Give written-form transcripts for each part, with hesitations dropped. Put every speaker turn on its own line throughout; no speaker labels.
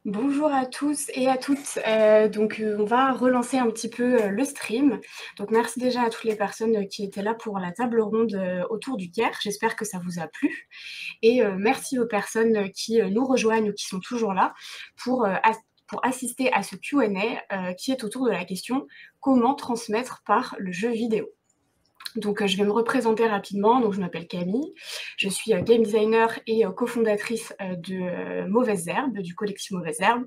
Bonjour à tous et à toutes. On va relancer un petit peu le stream. Donc, merci déjà à toutes les personnes qui étaient là pour la table ronde autour du Caire. J'espère que ça vous a plu. Et merci aux personnes qui nous rejoignent ou qui sont toujours là pour, pour assister à ce Q&A qui est autour de la question comment transmettre par le jeu vidéo. Donc, je vais me représenter rapidement. Donc, je m'appelle Camille. Je suis game designer et cofondatrice de Mauvaises Herbes, du collectif Mauvaises Herbes.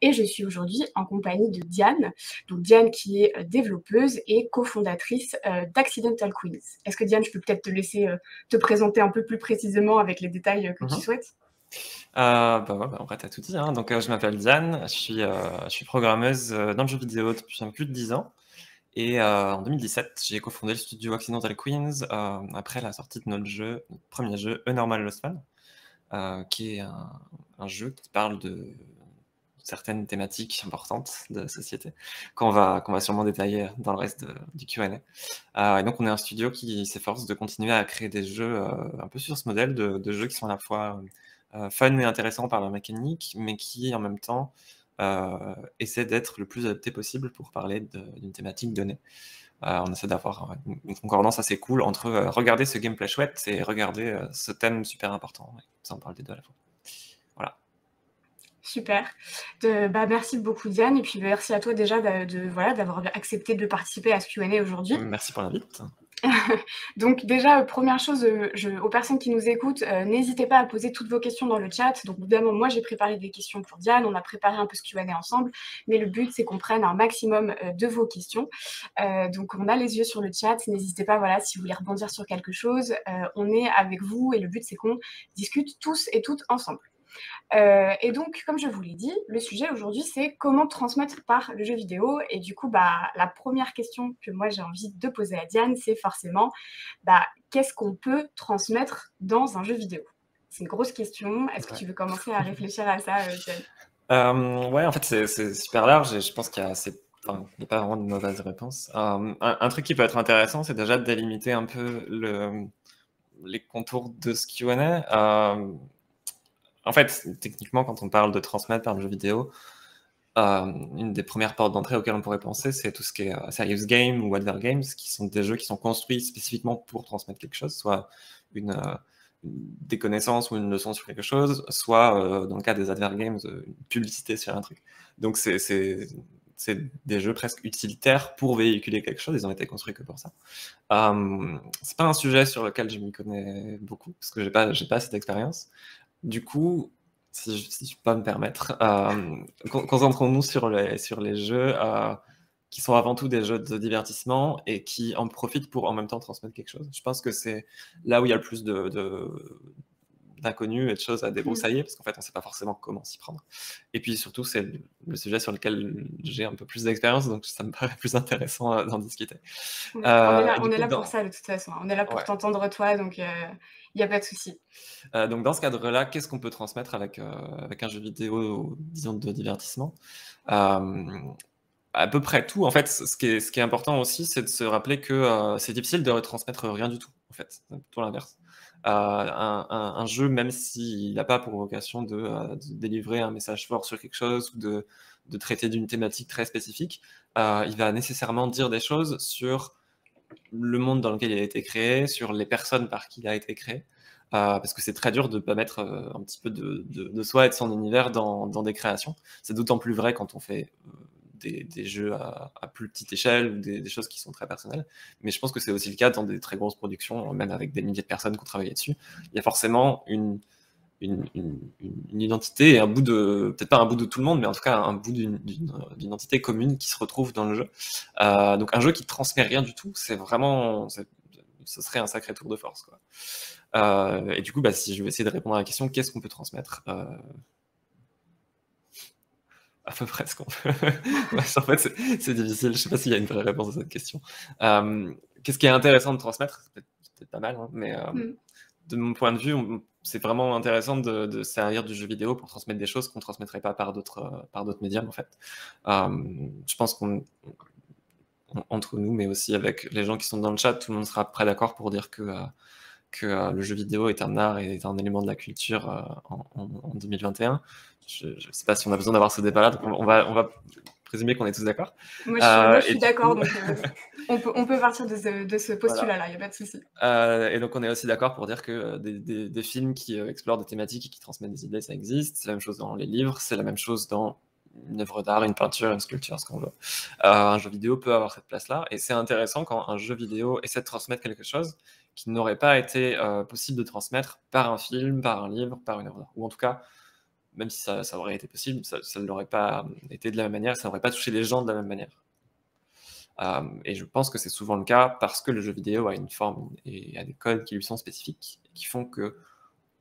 Et je suis aujourd'hui en compagnie de Diane. Donc, Diane qui est développeuse et cofondatrice d'Accidental Queens. Est-ce que Diane, je peux peut-être te laisser te présenter un peu plus précisément avec les détails que tu souhaites?
En vrai, t'as tout dit, hein. Donc, je m'appelle Diane, je suis programmeuse dans le jeu vidéo depuis plus de 10 ans. Et en 2017, j'ai cofondé le studio Accidental Queens après la sortie de notre premier jeu, A Normal Lost Fun, qui est un jeu qui parle de certaines thématiques importantes de la société qu'on va sûrement détailler dans le reste du Q&A. Et donc, on est un studio qui s'efforce de continuer à créer des jeux un peu sur ce modèle de jeux qui sont à la fois fun et intéressants par leur mécanique, mais qui en même temps essaient d'être le plus adaptés possible pour parler d'une thématique donnée. On essaie d'avoir une concordance assez cool entre regarder ce gameplay chouette et regarder ce thème super important. Ouais, ça, on parle des deux à la fois. Voilà.
Super. Merci beaucoup Diane et puis merci à toi déjà d'avoir accepté de participer à ce Q&A aujourd'hui.
Merci pour l'invite.
Donc déjà, première chose, aux personnes qui nous écoutent, n'hésitez pas à poser toutes vos questions dans le chat. Donc évidemment, moi j'ai préparé des questions pour Diane, on a préparé un peu ce Q&A ensemble, mais le but c'est qu'on prenne un maximum de vos questions. Donc on a les yeux sur le chat, n'hésitez pas, voilà, si vous voulez rebondir sur quelque chose, on est avec vous et le but c'est qu'on discute tous et toutes ensemble. Et donc, comme je vous l'ai dit, le sujet aujourd'hui, c'est comment transmettre par le jeu vidéo. Et du coup, la première question que moi j'ai envie de poser à Diane, c'est forcément, qu'est-ce qu'on peut transmettre dans un jeu vidéo? C'est une grosse question. Est-ce que tu veux commencer à réfléchir à ça, Diane?
Ouais, en fait, c'est super large et je pense qu'il y a il n'y a pas vraiment de mauvaise réponse. Un truc qui peut être intéressant, c'est déjà de délimiter un peu les contours de ce Q&A. En fait, techniquement, quand on parle de transmettre par le jeu vidéo, une des premières portes d'entrée auxquelles on pourrait penser, c'est tout ce qui est serious game ou advert games, qui sont des jeux qui sont construits spécifiquement pour transmettre quelque chose, soit des connaissances ou une leçon sur quelque chose, soit, dans le cas des advert games, une publicité sur un truc. Donc c'est des jeux presque utilitaires pour véhiculer quelque chose, ils ont été construits que pour ça. C'est pas un sujet sur lequel je m'y connais beaucoup, parce que j'ai pas cette expérience. Du coup, si je peux me permettre, concentrons-nous sur les jeux qui sont avant tout des jeux de divertissement et qui en profitent pour en même temps transmettre quelque chose. Je pense que c'est là où il y a le plus d'inconnus et de choses à débroussailler, parce qu'en fait, on ne sait pas forcément comment s'y prendre. Et puis surtout, c'est le sujet sur lequel j'ai un peu plus d'expérience, donc ça me paraît plus intéressant d'en discuter.
On
Et du
est
coup,
là pour ça de toute façon. On est là pour
ouais.
t'entendre toi, donc il n'y a pas de souci.
Donc dans ce cadre-là, qu'est-ce qu'on peut transmettre avec un jeu vidéo, disons, de divertissement? À peu près tout. En fait, ce qui est important aussi, c'est de se rappeler que c'est difficile de retransmettre rien du tout, en fait, c'est plutôt l'inverse. Un jeu, même s'il n'a pas pour vocation de délivrer un message fort sur quelque chose ou de traiter d'une thématique très spécifique, il va nécessairement dire des choses sur le monde dans lequel il a été créé, sur les personnes par qui il a été créé. Parce que c'est très dur de ne pas mettre un petit peu de soi et de son univers dans des créations. C'est d'autant plus vrai quand on fait des jeux à plus petite échelle ou des choses qui sont très personnelles. Mais je pense que c'est aussi le cas dans des très grosses productions, même avec des milliers de personnes qui ont travaillé dessus. Il y a forcément une identité et un bout peut-être pas un bout de tout le monde, mais en tout cas un bout d'une entité commune qui se retrouve dans le jeu. Donc un jeu qui transmet rien du tout, ce serait un sacré tour de force, quoi. Et du coup, si je vais essayer de répondre à la question, qu'est-ce qu'on peut transmettre à peu près ce qu'on peut. En fait, c'est difficile. Je sais pas s'il y a une vraie réponse à cette question. Qu'est-ce qui est intéressant de transmettre? C'est peut-être pas mal, hein, mais de mon point de vue, c'est vraiment intéressant de servir du jeu vidéo pour transmettre des choses qu'on ne transmettrait pas par d'autres médiums, en fait. Je pense entre nous, mais aussi avec les gens qui sont dans le chat, tout le monde sera prêt d'accord pour dire que que le jeu vidéo est un art et est un élément de la culture en 2021. Je ne sais pas si on a besoin d'avoir ce débat-là, donc on va présumer qu'on est tous d'accord.
Moi, je suis d'accord,
coup,
donc on peut partir de ce postulat-là, il n'y a pas de souci.
et donc on est aussi d'accord pour dire que des films qui explorent des thématiques et qui transmettent des idées, ça existe. C'est la même chose dans les livres, c'est la même chose dans une œuvre d'art, une peinture, une sculpture, ce qu'on veut. Un jeu vidéo peut avoir cette place-là, et c'est intéressant quand un jeu vidéo essaie de transmettre quelque chose qui n'aurait pas été possible de transmettre par un film, par un livre, par une œuvre d'art. Ou en tout cas, même si ça aurait été possible, ça ne l'aurait pas été de la même manière, ça n'aurait pas touché les gens de la même manière. Et je pense que c'est souvent le cas parce que le jeu vidéo a une forme et a des codes qui lui sont spécifiques, et qui font qu'il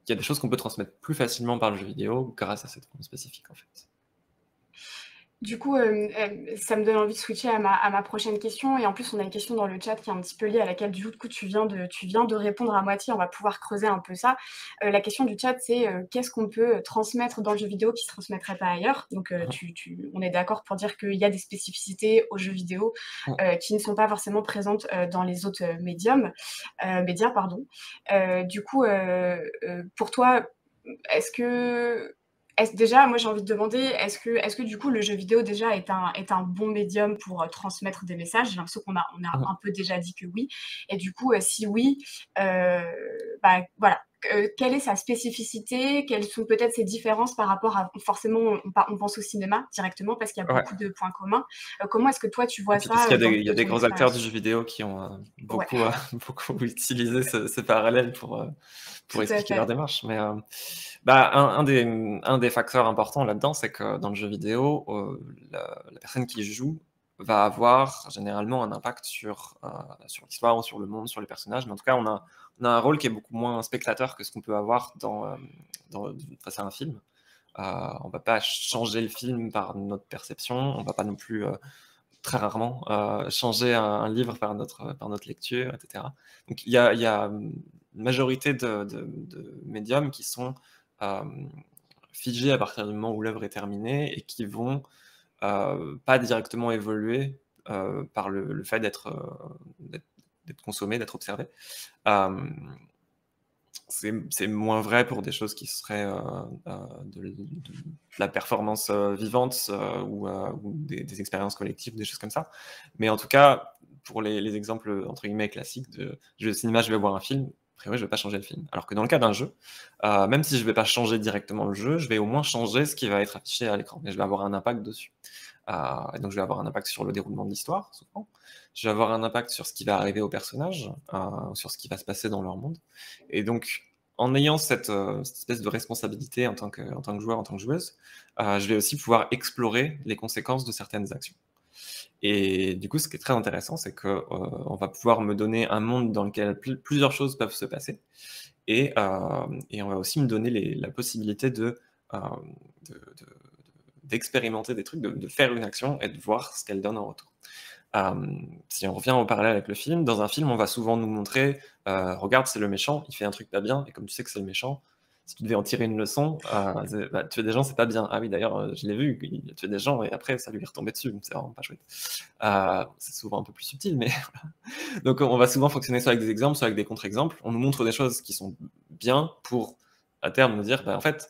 y a des choses qu'on peut transmettre plus facilement par le jeu vidéo grâce à cette forme spécifique, en fait.
Du coup, ça me donne envie de switcher à ma prochaine question, et en plus, on a une question dans le chat qui est un petit peu liée à laquelle, du coup, tu viens de répondre à moitié. On va pouvoir creuser un peu ça. La question du chat, c'est qu'est-ce qu'on peut transmettre dans le jeu vidéo qui ne se transmettrait pas ailleurs? Donc, on est d'accord pour dire qu'il y a des spécificités aux jeux vidéo qui ne sont pas forcément présentes dans les autres médias. Du coup, pour toi, déjà, moi j'ai envie de demander, est-ce que du coup le jeu vidéo déjà est un bon médium pour transmettre des messages? J'ai l'impression qu'on a un peu déjà dit que oui. Et du coup, si oui, voilà. Quelle est sa spécificité? Quelles sont peut-être ses différences par rapport à... Forcément, on pense au cinéma directement parce qu'il y a beaucoup de points communs. Comment est-ce que toi tu vois ça
parce qu'il
dans
y a des
ton
gros acteurs du
expérience?
jeu vidéo qui ont beaucoup utilisé ce parallèle pour
Tout à
expliquer leur
fait.
démarche. Mais un des facteurs importants là-dedans, c'est que dans le jeu vidéo, la personne qui joue va avoir généralement un impact sur l'histoire, ou sur le monde, sur les personnages. Mais en tout cas, on a un rôle qui est beaucoup moins spectateur que ce qu'on peut avoir face à un film. On ne va pas changer le film par notre perception, on ne va pas non plus, très rarement, changer un livre par notre lecture, etc. Donc il y a une majorité de médiums qui sont figés à partir du moment où l'œuvre est terminée, et qui vont pas directement évoluer par le fait d'être consommé, d'être observé. C'est moins vrai pour des choses qui seraient de la performance vivante ou des expériences collectives, des choses comme ça. Mais en tout cas, pour les exemples entre guillemets classiques de je vais au cinéma, je vais voir un film, a priori, je ne vais pas changer le film. Alors que dans le cas d'un jeu, même si je ne vais pas changer directement le jeu, je vais au moins changer ce qui va être affiché à l'écran, et je vais avoir un impact dessus. Donc je vais avoir un impact sur le déroulement de l'histoire, souvent. Je vais avoir un impact sur ce qui va arriver aux personnages, sur ce qui va se passer dans leur monde. Et donc, en ayant cette espèce de responsabilité en tant que joueur, en tant que joueuse, je vais aussi pouvoir explorer les conséquences de certaines actions. Et du coup, ce qui est très intéressant, c'est qu'on va pouvoir me donner un monde dans lequel plusieurs choses peuvent se passer, et on va aussi me donner la possibilité d'expérimenter des trucs, de faire une action et de voir ce qu'elle donne en retour. Si on revient au parallèle avec le film, dans un film, on va souvent nous montrer regarde, c'est le méchant, il fait un truc pas bien, et comme tu sais que c'est le méchant, si tu devais en tirer une leçon, tuer des gens, c'est pas bien. Ah oui, d'ailleurs, je l'ai vu, il a tué des gens, et après, ça lui est retombé dessus, c'est vraiment pas chouette. C'est souvent un peu plus subtil, mais voilà. Donc on va souvent fonctionner soit avec des exemples, soit avec des contre-exemples. On nous montre des choses qui sont bien pour, à terme, nous dire, en fait,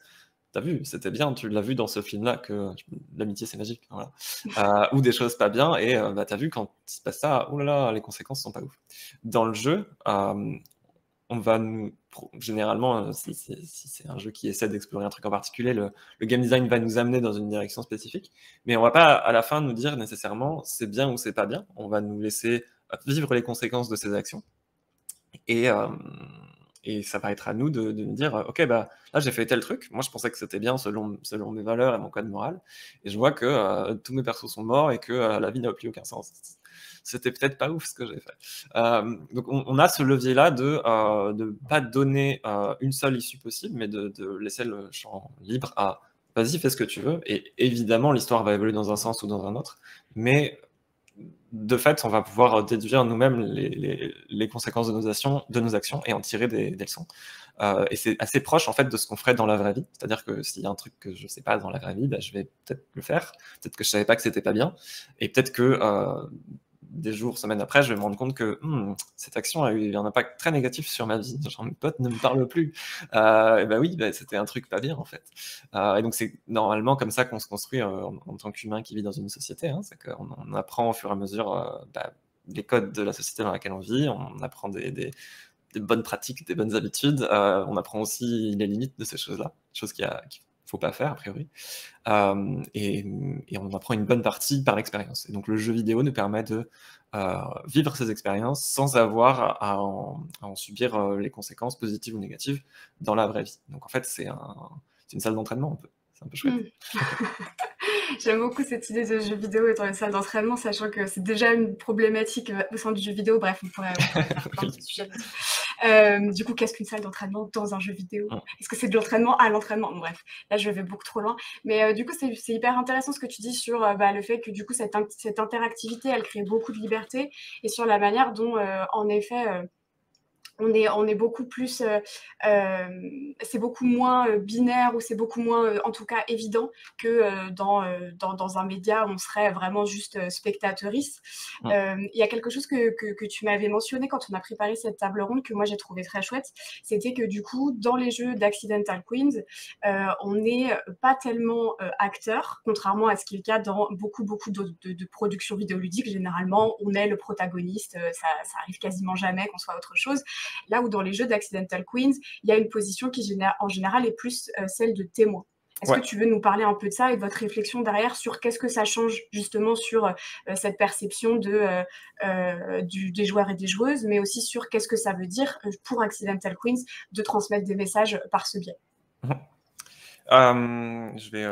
t'as vu, c'était bien, tu l'as vu dans ce film-là, que l'amitié c'est magique. Voilà. Ou des choses pas bien, et t'as vu, quand il se passe ça, oh là là, les conséquences sont pas ouf. Dans le jeu, on va généralement, si c'est un jeu qui essaie d'explorer un truc en particulier, le game design va nous amener dans une direction spécifique, mais on va pas à la fin nous dire nécessairement c'est bien ou c'est pas bien. On va nous laisser vivre les conséquences de ces actions, et ça va être à nous de nous dire ok, là j'ai fait tel truc, moi je pensais que c'était bien selon mes valeurs et mon code moral, et je vois que tous mes persos sont morts, et que la vie n'a plus aucun sens. C'était peut-être pas ouf ce que j'ai fait. Donc on a ce levier là de pas donner une seule issue possible, mais de laisser le champ libre à vas-y, fais ce que tu veux, et évidemment l'histoire va évoluer dans un sens ou dans un autre, mais de fait, on va pouvoir déduire nous-mêmes les conséquences de nos actions, et en tirer des leçons. Et c'est assez proche en fait de ce qu'on ferait dans la vraie vie. C'est-à-dire que s'il y a un truc que je sais pas dans la vraie vie, je vais peut-être le faire. Peut-être que je savais pas que c'était pas bien, et peut-être que des jours, semaines après, je vais me rendre compte que cette action a eu un impact très négatif sur ma vie. Genre, mes potes ne me parlent plus. Et ben oui, c'était un truc pas bien en fait. Et donc c'est normalement comme ça qu'on se construit en tant qu'humain qui vit dans une société. Hein. C'est qu'on apprend au fur et à mesure les codes de la société dans laquelle on vit, on apprend des bonnes pratiques, des bonnes habitudes, on apprend aussi les limites de ces choses-là, choses qu'il faut pas faire a priori. Et on apprend une bonne partie par l'expérience. Et donc le jeu vidéo nous permet de vivre ces expériences sans avoir à en subir les conséquences positives ou négatives dans la vraie vie. Donc en fait, c'est une salle d'entraînement un peu. C'est un peu chouette.
J'aime beaucoup cette idée de jeu vidéo étant une salle d'entraînement, sachant que c'est déjà une problématique au sein du jeu vidéo. Bref, on pourrait faire plein de sujets là-dessus. Du coup, qu'est-ce qu'une salle d'entraînement dans un jeu vidéo? Est-ce que c'est de l'entraînement à l'entraînement? Bref, là, je vais beaucoup trop loin. Mais du coup, c'est hyper intéressant ce que tu dis sur le fait que du coup, cette interactivité, elle crée beaucoup de liberté et sur la manière dont, en effet, on est beaucoup plus, c'est beaucoup moins binaire ou c'est beaucoup moins, en tout cas, évident que dans un média où on serait vraiment juste spectatrice. Il y a quelque chose que tu m'avais mentionné quand on a préparé cette table ronde que moi j'ai trouvé très chouette, c'était que du coup, dans les jeux d'Accidental Queens, on n'est pas tellement acteur, contrairement à ce qui est le cas dans beaucoup de productions vidéoludiques. Généralement, on est le protagoniste, ça arrive quasiment jamais qu'on soit autre chose. Là où dans les jeux d'Accidental Queens, il y a une position qui en général est plus celle de témoin. Est-ce que tu veux nous parler un peu de ça et de votre réflexion derrière sur qu'est-ce que ça change justement sur cette perception des joueurs et des joueuses, mais aussi sur qu'est-ce que ça veut dire pour Accidental Queens de transmettre des messages par ce biais?
Je vais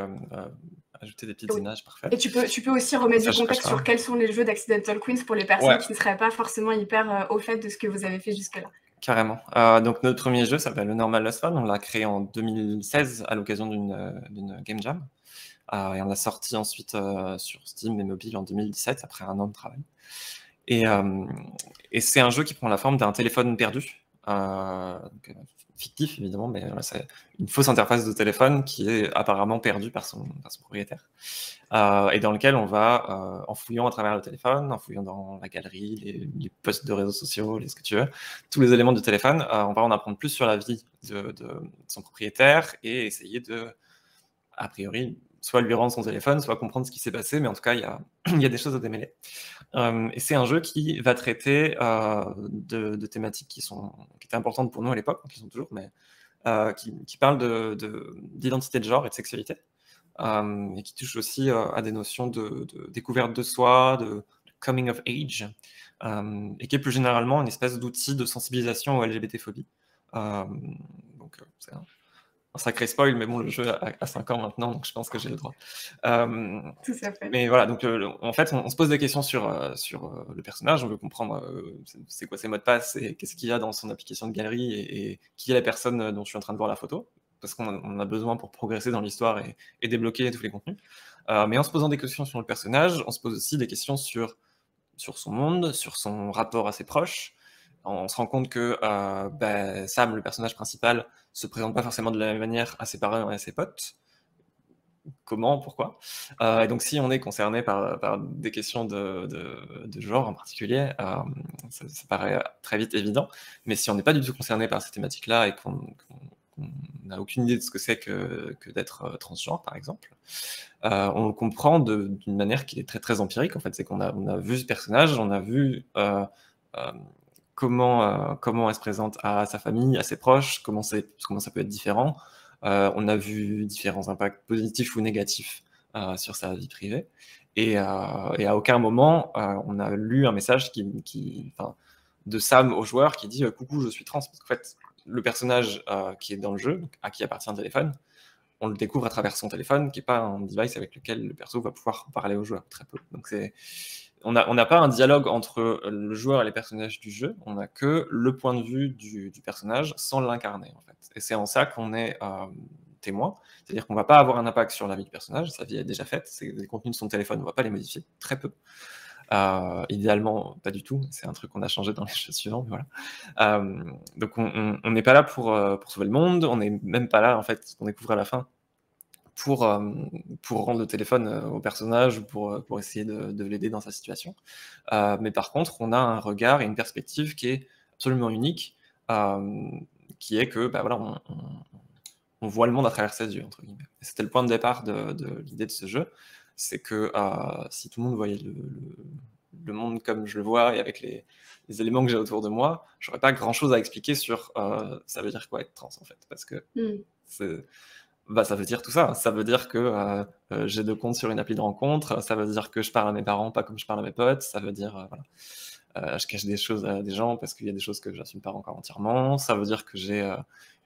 ajouter des petites images, parfait.
Et tu peux aussi remettre du contexte sur quels sont les jeux d'Accidental Queens pour les personnes qui ne seraient pas forcément hyper au fait de ce que vous avez fait jusque-là.
Carrément. Donc notre premier jeu s'appelle le Normal Lost Fun. On l'a créé en 2016 à l'occasion d'une Game Jam. Et on l'a sorti ensuite sur Steam et mobile en 2017 après un an de travail. Et c'est un jeu qui prend la forme d'un téléphone perdu. Donc, fictif évidemment, mais c'est une fausse interface de téléphone qui est apparemment perdue par son propriétaire, et dans lequel on va, en fouillant à travers le téléphone, en fouillant dans la galerie, les posts de réseaux sociaux, ce que tu veux, tous les éléments du téléphone, on va en apprendre plus sur la vie de son propriétaire et essayer de, a priori, soit lui rendre son téléphone, soit comprendre ce qui s'est passé, mais en tout cas, il y a des choses à démêler. Et c'est un jeu qui va traiter de thématiques qui étaient importantes pour nous à l'époque, qui sont toujours, mais qui parlent d'identité de genre et de sexualité, et qui touche aussi à des notions de découverte de soi, de coming of age, et qui est plus généralement une espèce d'outil de sensibilisation aux LGBT-phobie. Donc c'est un sacré spoil, mais bon, le jeu a 5 ans maintenant, donc je pense que j'ai le droit.
Tout à fait.
Mais voilà, donc en fait, on se pose des questions sur le personnage, on veut comprendre c'est quoi ses mots de passe et qu'est-ce qu'il y a dans son application de galerie et qui est la personne dont je suis en train de voir la photo, parce qu'on a besoin pour progresser dans l'histoire et débloquer tous les contenus. Mais en se posant des questions sur le personnage, on se pose aussi des questions sur son monde, sur son rapport à ses proches. On se rend compte que Sam, le personnage principal, se présente pas forcément de la même manière à ses parents et à ses potes. Comment, pourquoi? Et donc si on est concerné par des questions de genre en particulier, ça paraît très vite évident, mais si on n'est pas du tout concerné par ces thématiques-là et qu'on n'a aucune idée de ce que c'est que d'être transgenre, par exemple, on le comprend d'une manière qui est très très empirique. En fait, c'est qu'on a vu ce personnage, on a vu comment elle se présente à sa famille, à ses proches, comment ça peut être différent. On a vu différents impacts positifs ou négatifs sur sa vie privée. Et à aucun moment, on a lu un message de Sam au joueur qui dit « Coucou, je suis trans ». Parce qu'en fait, le personnage qui est dans le jeu, donc, à qui appartient le téléphone, on le découvre à travers son téléphone, qui n'est pas un device avec lequel le perso va pouvoir parler au joueur, très peu. Donc on n'a pas un dialogue entre le joueur et les personnages du jeu, on n'a que le point de vue du personnage sans l'incarner, en fait. Et c'est en ça qu'on est témoin, c'est-à-dire qu'on ne va pas avoir un impact sur la vie du personnage, sa vie est déjà faite, les contenus de son téléphone, on ne va pas les modifier, très peu. Idéalement, pas du tout, c'est un truc qu'on a changé dans les jeux suivants, mais voilà. Donc on n'est pas là pour sauver le monde, on n'est même pas là, en fait, ce qu'on découvre à la fin, pour rendre le téléphone au personnage ou pour essayer de l'aider dans sa situation. Mais par contre, on a un regard et une perspective qui est absolument unique, qui est que bah, voilà, on voit le monde à travers ses yeux, entre guillemets. Et c'était le point de départ de l'idée de ce jeu, c'est que si tout le monde voyait le monde comme je le vois et avec les éléments que j'ai autour de moi, j'aurais pas grand-chose à expliquer sur ça veut dire quoi être trans, en fait, parce que bah, ça veut dire tout ça. Ça veut dire que j'ai 2 comptes sur une appli de rencontre, ça veut dire que je parle à mes parents pas comme je parle à mes potes, ça veut dire, voilà, je cache des choses à des gens parce qu'il y a des choses que j'assume pas encore entièrement, ça veut dire que j'ai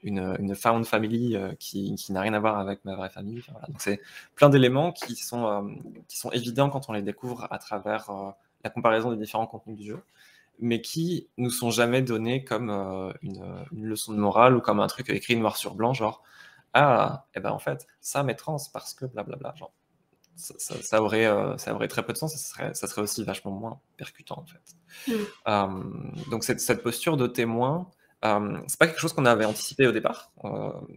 une found family qui n'a rien à voir avec ma vraie famille. Enfin, voilà. Donc c'est plein d'éléments qui sont évidents quand on les découvre à travers la comparaison des différents contenus du jeu, mais qui nous sont jamais donnés comme une leçon de morale ou comme un truc écrit noir sur blanc, genre ah, et ben en fait, ça m'est trans parce que blablabla. Genre, ça aurait très peu de sens, ça serait aussi vachement moins percutant en fait. Donc cette posture de témoin, c'est pas quelque chose qu'on avait anticipé au départ,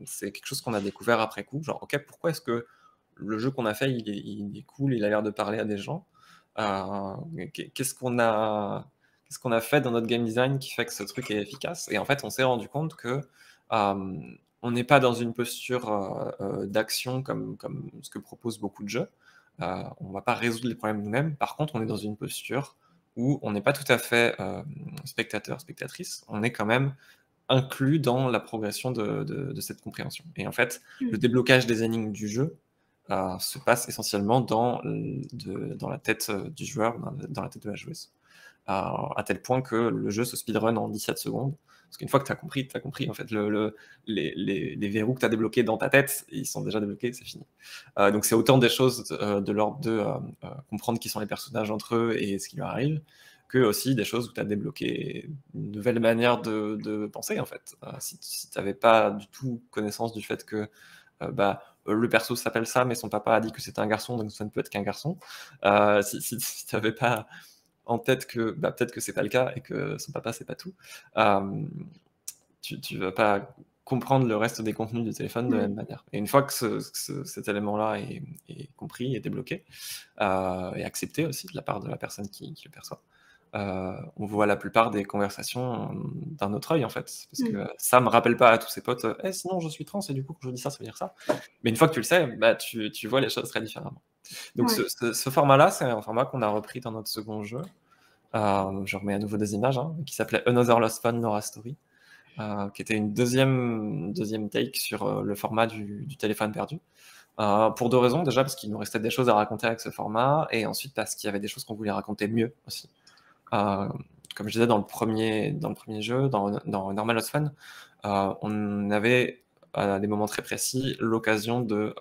c'est quelque chose qu'on a découvert après coup, genre ok, pourquoi est-ce que le jeu qu'on a fait il est cool, il a l'air de parler à des gens, qu'est-ce qu'on a fait dans notre game design qui fait que ce truc est efficace? Et en fait, on s'est rendu compte que on n'est pas dans une posture d'action comme ce que proposent beaucoup de jeux. On va pas résoudre les problèmes nous-mêmes. Par contre, on est dans une posture où on n'est pas tout à fait spectateur, spectatrice. On est quand même inclus dans la progression de cette compréhension. Et en fait, le déblocage des énigmes du jeu se passe essentiellement dans la tête du joueur, dans la tête de la joueuse. À tel point que le jeu se speedrun en 17 secondes. Parce qu'une fois que tu as compris. En fait, les verrous que tu as débloqués dans ta tête, ils sont déjà débloqués, c'est fini. Donc c'est autant des choses de l'ordre de comprendre qui sont les personnages entre eux et ce qui leur arrive, que aussi des choses où tu as débloqué une nouvelle manière de penser, en fait. Si tu n'avais pas du tout connaissance du fait que le perso s'appelle ça, mais son papa a dit que c'était un garçon, donc ça ne peut être qu'un garçon. Si tu n'avais pas en tête que peut-être que c'est pas le cas et que son papa c'est pas tout, tu vas pas comprendre le reste des contenus du téléphone de la même manière. Et une fois que cet élément-là est compris, est débloqué, et accepté aussi de la part de la personne qui le perçoit, on voit la plupart des conversations d'un autre œil, en fait. Parce que ça me rappelle pas à tous ses potes, sinon je suis trans et du coup quand je dis ça, ça veut dire ça. Mais une fois que tu le sais, tu vois les choses très différemment. Donc ce format-là, c'est un format qu'on a repris dans notre second jeu. Je remets à nouveau des images, qui s'appelait Another Lost Fun Nora Story, qui était une deuxième take sur le format du téléphone perdu. Pour 2 raisons. Déjà parce qu'il nous restait des choses à raconter avec ce format, et ensuite parce qu'il y avait des choses qu'on voulait raconter mieux aussi. Comme je disais dans le premier jeu, dans Normal Lost Fun, on avait à des moments très précis l'occasion de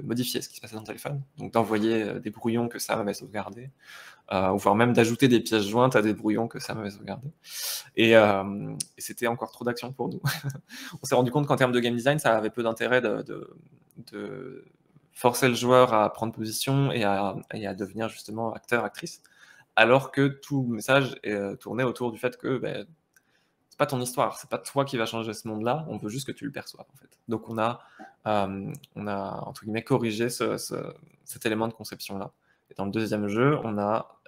modifier ce qui se passait dans le téléphone, donc d'envoyer des brouillons que Sam avait sauvegardés, ou voire même d'ajouter des pièces jointes à des brouillons que Sam avait sauvegardés. Et c'était encore trop d'action pour nous. On s'est rendu compte qu'en termes de game design, ça avait peu d'intérêt de forcer le joueur à prendre position et à devenir justement acteur, actrice, alors que tout le message tournait autour du fait que c'est pas ton histoire, c'est pas toi qui va changer ce monde-là, on veut juste que tu le perçoives, en fait. Donc on a entre guillemets corrigé cet élément de conception-là. Et dans le deuxième jeu, on a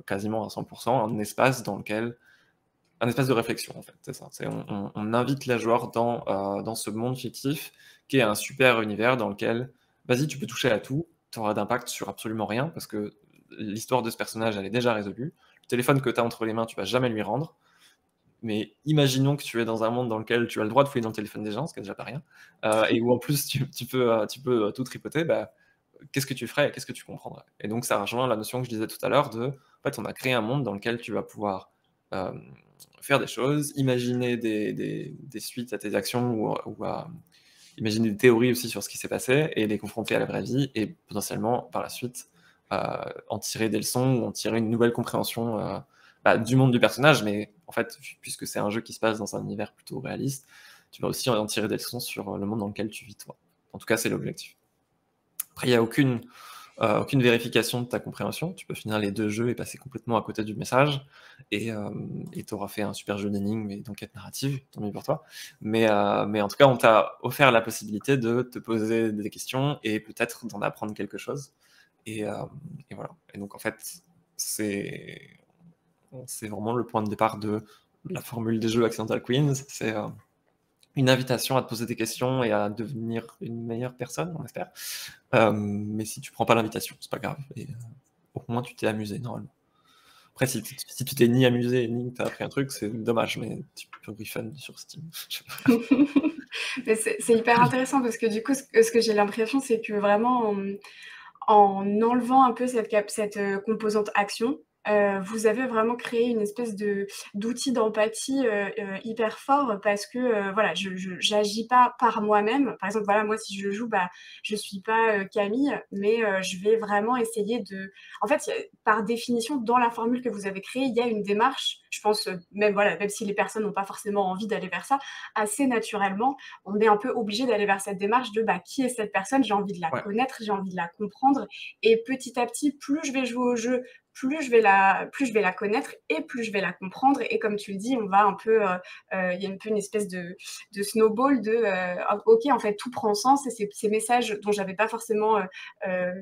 quasiment à 100% un espace de réflexion, en fait, c'est ça. On invite les joueurs dans ce monde fictif qui est un super univers dans lequel, vas-y, tu peux toucher à tout, tu auras d'impact sur absolument rien, parce que l'histoire de ce personnage, elle est déjà résolue. Le téléphone que tu as entre les mains, tu vas jamais lui rendre. Mais imaginons que tu es dans un monde dans lequel tu as le droit de fouiller dans le téléphone des gens, ce qui est déjà pas rien, et où en plus tu peux tout tripoter, qu'est-ce que tu ferais et qu'est-ce que tu comprendrais? Et donc ça rejoint la notion que je disais tout à l'heure en fait, on a créé un monde dans lequel tu vas pouvoir faire des choses, imaginer des suites à tes actions ou imaginer des théories aussi sur ce qui s'est passé et les confronter à la vraie vie et potentiellement par la suite en tirer des leçons ou en tirer une nouvelle compréhension du monde du personnage, mais en fait, puisque c'est un jeu qui se passe dans un univers plutôt réaliste, tu vas aussi en tirer des leçons sur le monde dans lequel tu vis toi. En tout cas, c'est l'objectif. Après, il n'y a aucune aucune vérification de ta compréhension. Tu peux finir les 2 jeux et passer complètement à côté du message et tu auras fait un super jeu d'énigmes et d'enquête narrative, tant mieux pour toi. Mais en tout cas, on t'a offert la possibilité de te poser des questions et peut-être d'en apprendre quelque chose. Et voilà. Et donc, en fait, c'est vraiment le point de départ de la formule des jeux Accidental Queens. C'est une invitation à te poser des questions et à devenir une meilleure personne, on espère. Mais si tu prends pas l'invitation, c'est pas grave. Et au moins, tu t'es amusé, normalement. Après, si tu t'es ni amusé, ni que t'as appris un truc, c'est dommage, mais tu peux refund sur Steam.
Mais c'est hyper intéressant parce que du coup, ce que j'ai l'impression, c'est que vraiment, en enlevant un peu cette composante action, vous avez vraiment créé une espèce d'outil d'empathie hyper fort parce que voilà, je j'agis pas par moi-même. Par exemple, voilà, moi, si je joue, bah, je suis pas Camille, mais je vais vraiment essayer de. En fait, par définition, dans la formule que vous avez créée, il y a une démarche. Je pense même voilà, même si les personnes n'ont pas forcément envie d'aller vers ça, assez naturellement, on est un peu obligé d'aller vers cette démarche de bah, qui est cette personne, j'ai envie de la
Ouais.
connaître, j'ai envie de la comprendre. Et petit à petit, plus je vais jouer au jeu, plus je vais la connaître et plus je vais la comprendre. Et comme tu le dis, on va un peu, il y a un peu une espèce de snowball de, ok, en fait, tout prend sens et ces messages dont j'avais pas forcément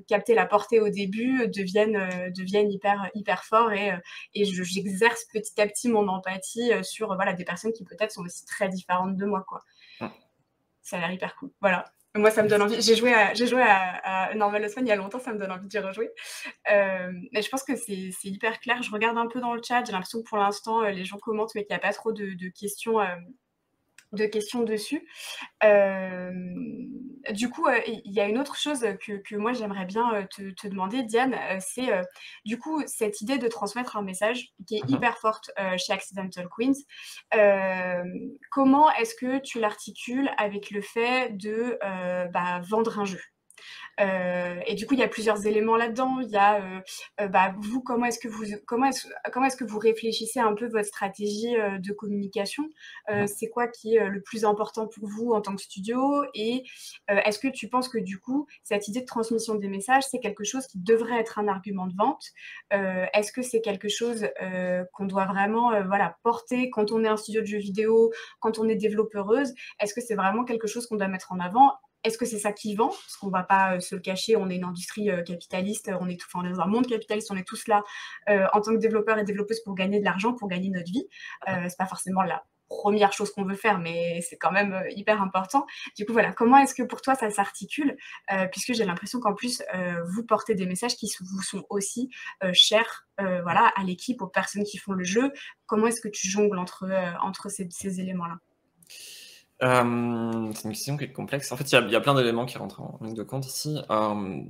capté la portée au début deviennent hyper forts et j'exerce petit à petit mon empathie sur voilà, des personnes qui peut-être sont aussi très différentes de moi, quoi. Ça a l'air hyper cool. Voilà. Moi, ça me donne envie. J'ai joué à Normal Osman il y a longtemps, ça me donne envie d'y rejouer. Mais je pense que c'est hyper clair. Je regarde un peu dans le chat, j'ai l'impression que pour l'instant, les gens commentent, mais qu'il n'y a pas trop de questions dessus. Du coup, il y a une autre chose que moi j'aimerais bien te demander, Diane, c'est du coup cette idée de transmettre un message qui est hyper forte chez Accidental Queens. Comment est-ce que tu l'articules avec le fait de bah, vendre un jeu? Et du coup, il y a plusieurs éléments là-dedans. Il y a, bah, vous, comment est-ce que vous réfléchissez un peu votre stratégie de communication? C'est quoi qui est le plus important pour vous en tant que studio? Et est-ce que tu penses que du coup, cette idée de transmission des messages, c'est quelque chose qui devrait être un argument de vente? Est-ce que c'est quelque chose qu'on doit vraiment voilà, porter quand on est un studio de jeux vidéo, quand on est développeuse? Est-ce que c'est vraiment quelque chose qu'on doit mettre en avant? Est-ce que c'est ça qui vend? Parce qu'on ne va pas se le cacher, on est une industrie capitaliste, on est dans un monde capitaliste, on est tous là en tant que développeurs et développeuses pour gagner de l'argent, pour gagner notre vie. C'est pas forcément la première chose qu'on veut faire, mais c'est quand même hyper important. Du coup, voilà, comment est-ce que pour toi ça s'articule? Puisque j'ai l'impression qu'en plus, vous portez des messages qui vous sont aussi chers voilà, à l'équipe, aux personnes qui font le jeu. Comment est-ce que tu jongles entre ces éléments-là?
C'est une question qui est complexe. En fait, il y a plein d'éléments qui rentrent en ligne de compte ici.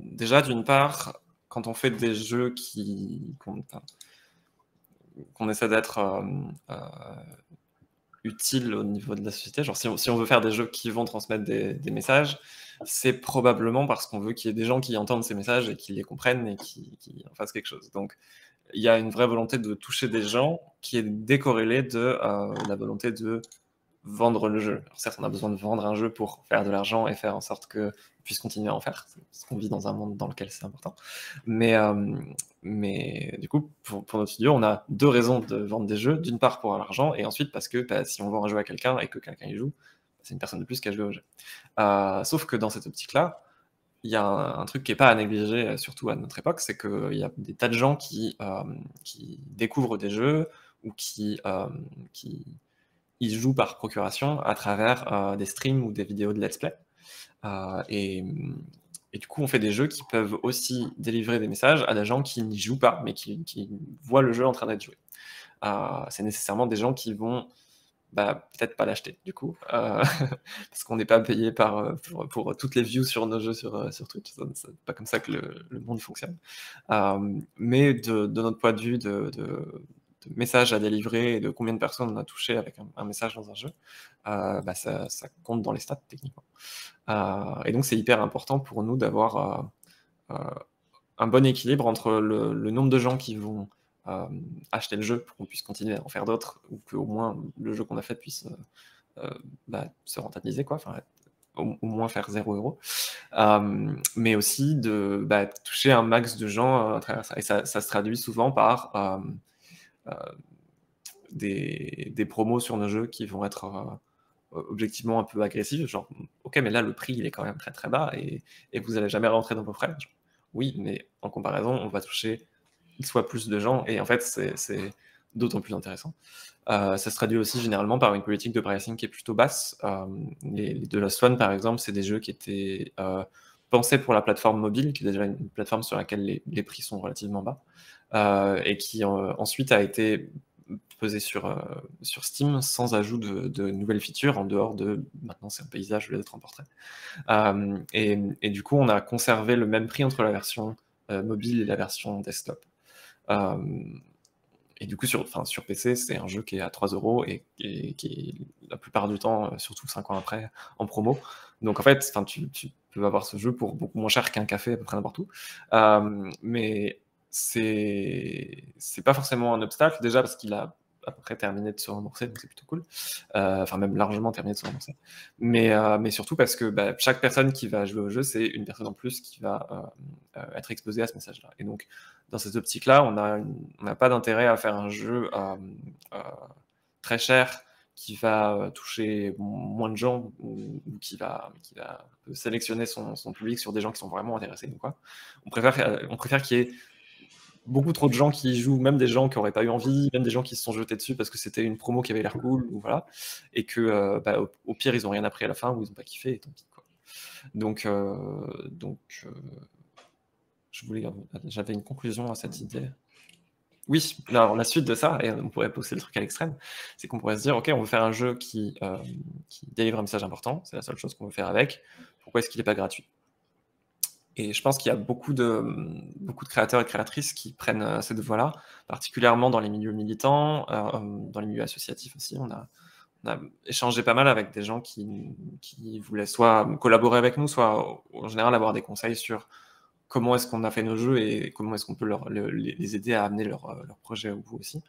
Déjà, d'une part, quand on fait des jeux qu'on essaie d'être utile au niveau de la société, genre si on veut faire des jeux qui vont transmettre des messages, c'est probablement parce qu'on veut qu'il y ait des gens qui entendent ces messages et qui les comprennent et qui en fassent quelque chose. Donc, il y a une vraie volonté de toucher des gens qui est décorrélée de la volonté de vendre le jeu. Alors certes, on a besoin de vendre un jeu pour faire de l'argent et faire en sorte qu'on puisse continuer à en faire, parce qu'on vit dans un monde dans lequel c'est important. Mais du coup, pour notre studio, on a deux raisons de vendre des jeux. D'une part pour l'argent, et ensuite parce que si on vend un jeu à quelqu'un et que quelqu'un y joue, c'est une personne de plus qui a joué au jeu. Sauf que dans cette optique-là, il y a un truc qui n'est pas à négliger, surtout à notre époque, c'est qu'il y a des tas de gens qui découvrent des jeux ou qui ils jouent par procuration à travers des streams ou des vidéos de let's play. Et du coup, on fait des jeux qui peuvent aussi délivrer des messages à des gens qui n'y jouent pas, mais qui voient le jeu en train d'être joué. C'est nécessairement des gens qui vont peut-être pas l'acheter, du coup, parce qu'on n'est pas payé pour toutes les views sur nos jeux sur Twitch. C'est pas comme ça que le monde fonctionne. Mais de notre point de vue de messages à délivrer et de combien de personnes on a touché avec un message dans un jeu, ça compte dans les stats techniquement. Et donc c'est hyper important pour nous d'avoir un bon équilibre entre le nombre de gens qui vont acheter le jeu pour qu'on puisse continuer à en faire d'autres, ou qu'au moins le jeu qu'on a fait puisse se rentabiliser, quoi, au moins faire 0 €, mais aussi de toucher un max de gens à travers ça. Et ça se traduit souvent par des promos sur nos jeux qui vont être objectivement un peu agressifs, genre ok, mais là le prix il est quand même très très bas et vous allez jamais rentrer dans vos frais. Genre, oui, mais en comparaison, on va toucher X fois plus de gens et en fait c'est d'autant plus intéressant. Ça se traduit aussi généralement par une politique de pricing qui est plutôt basse. Les The Lost One, par exemple, c'est des jeux qui étaient pensés pour la plateforme mobile, qui est déjà une plateforme sur laquelle les prix sont relativement bas, et qui ensuite a été posé sur Steam sans ajout de nouvelles features en dehors de maintenant c'est un paysage au lieu d'être un portrait. Et du coup, on a conservé le même prix entre la version mobile et la version desktop. Et du coup, sur PC, c'est un jeu qui est à 3 € et qui est la plupart du temps, surtout 5 ans après, en promo. Donc en fait, tu peux avoir ce jeu pour beaucoup moins cher qu'un café à peu près n'importe où. Mais c'est pas forcément un obstacle, déjà parce qu'il a à peu près terminé de se rembourser, donc c'est plutôt cool. Enfin, même largement terminé de se rembourser. Mais surtout parce que chaque personne qui va jouer au jeu, c'est une personne en plus qui va être exposée à ce message-là. Et donc, dans cette optique-là, on n'a pas d'intérêt à faire un jeu très cher qui va toucher moins de gens ou qui va sélectionner son public sur des gens qui sont vraiment intéressés ou quoi. On préfère qu'il y ait beaucoup trop de gens qui y jouent, même des gens qui n'auraient pas eu envie, même des gens qui se sont jetés dessus parce que c'était une promo qui avait l'air cool, ou voilà, et que au pire ils n'ont rien appris à la fin ou ils n'ont pas kiffé, et tant pis, quoi. Donc j'avais une conclusion à cette idée. Oui, alors la suite de ça, et on pourrait pousser le truc à l'extrême, c'est qu'on pourrait se dire, ok, on veut faire un jeu qui délivre un message important, c'est la seule chose qu'on veut faire avec, pourquoi est-ce qu'il n'est pas gratuit? Et je pense qu'il y a beaucoup de créateurs et de créatrices qui prennent cette voie-là, particulièrement dans les milieux militants, dans les milieux associatifs aussi. On a échangé pas mal avec des gens qui voulaient soit collaborer avec nous, soit en général avoir des conseils sur comment est-ce qu'on a fait nos jeux et comment est-ce qu'on peut les aider à amener leur projet au bout aussi.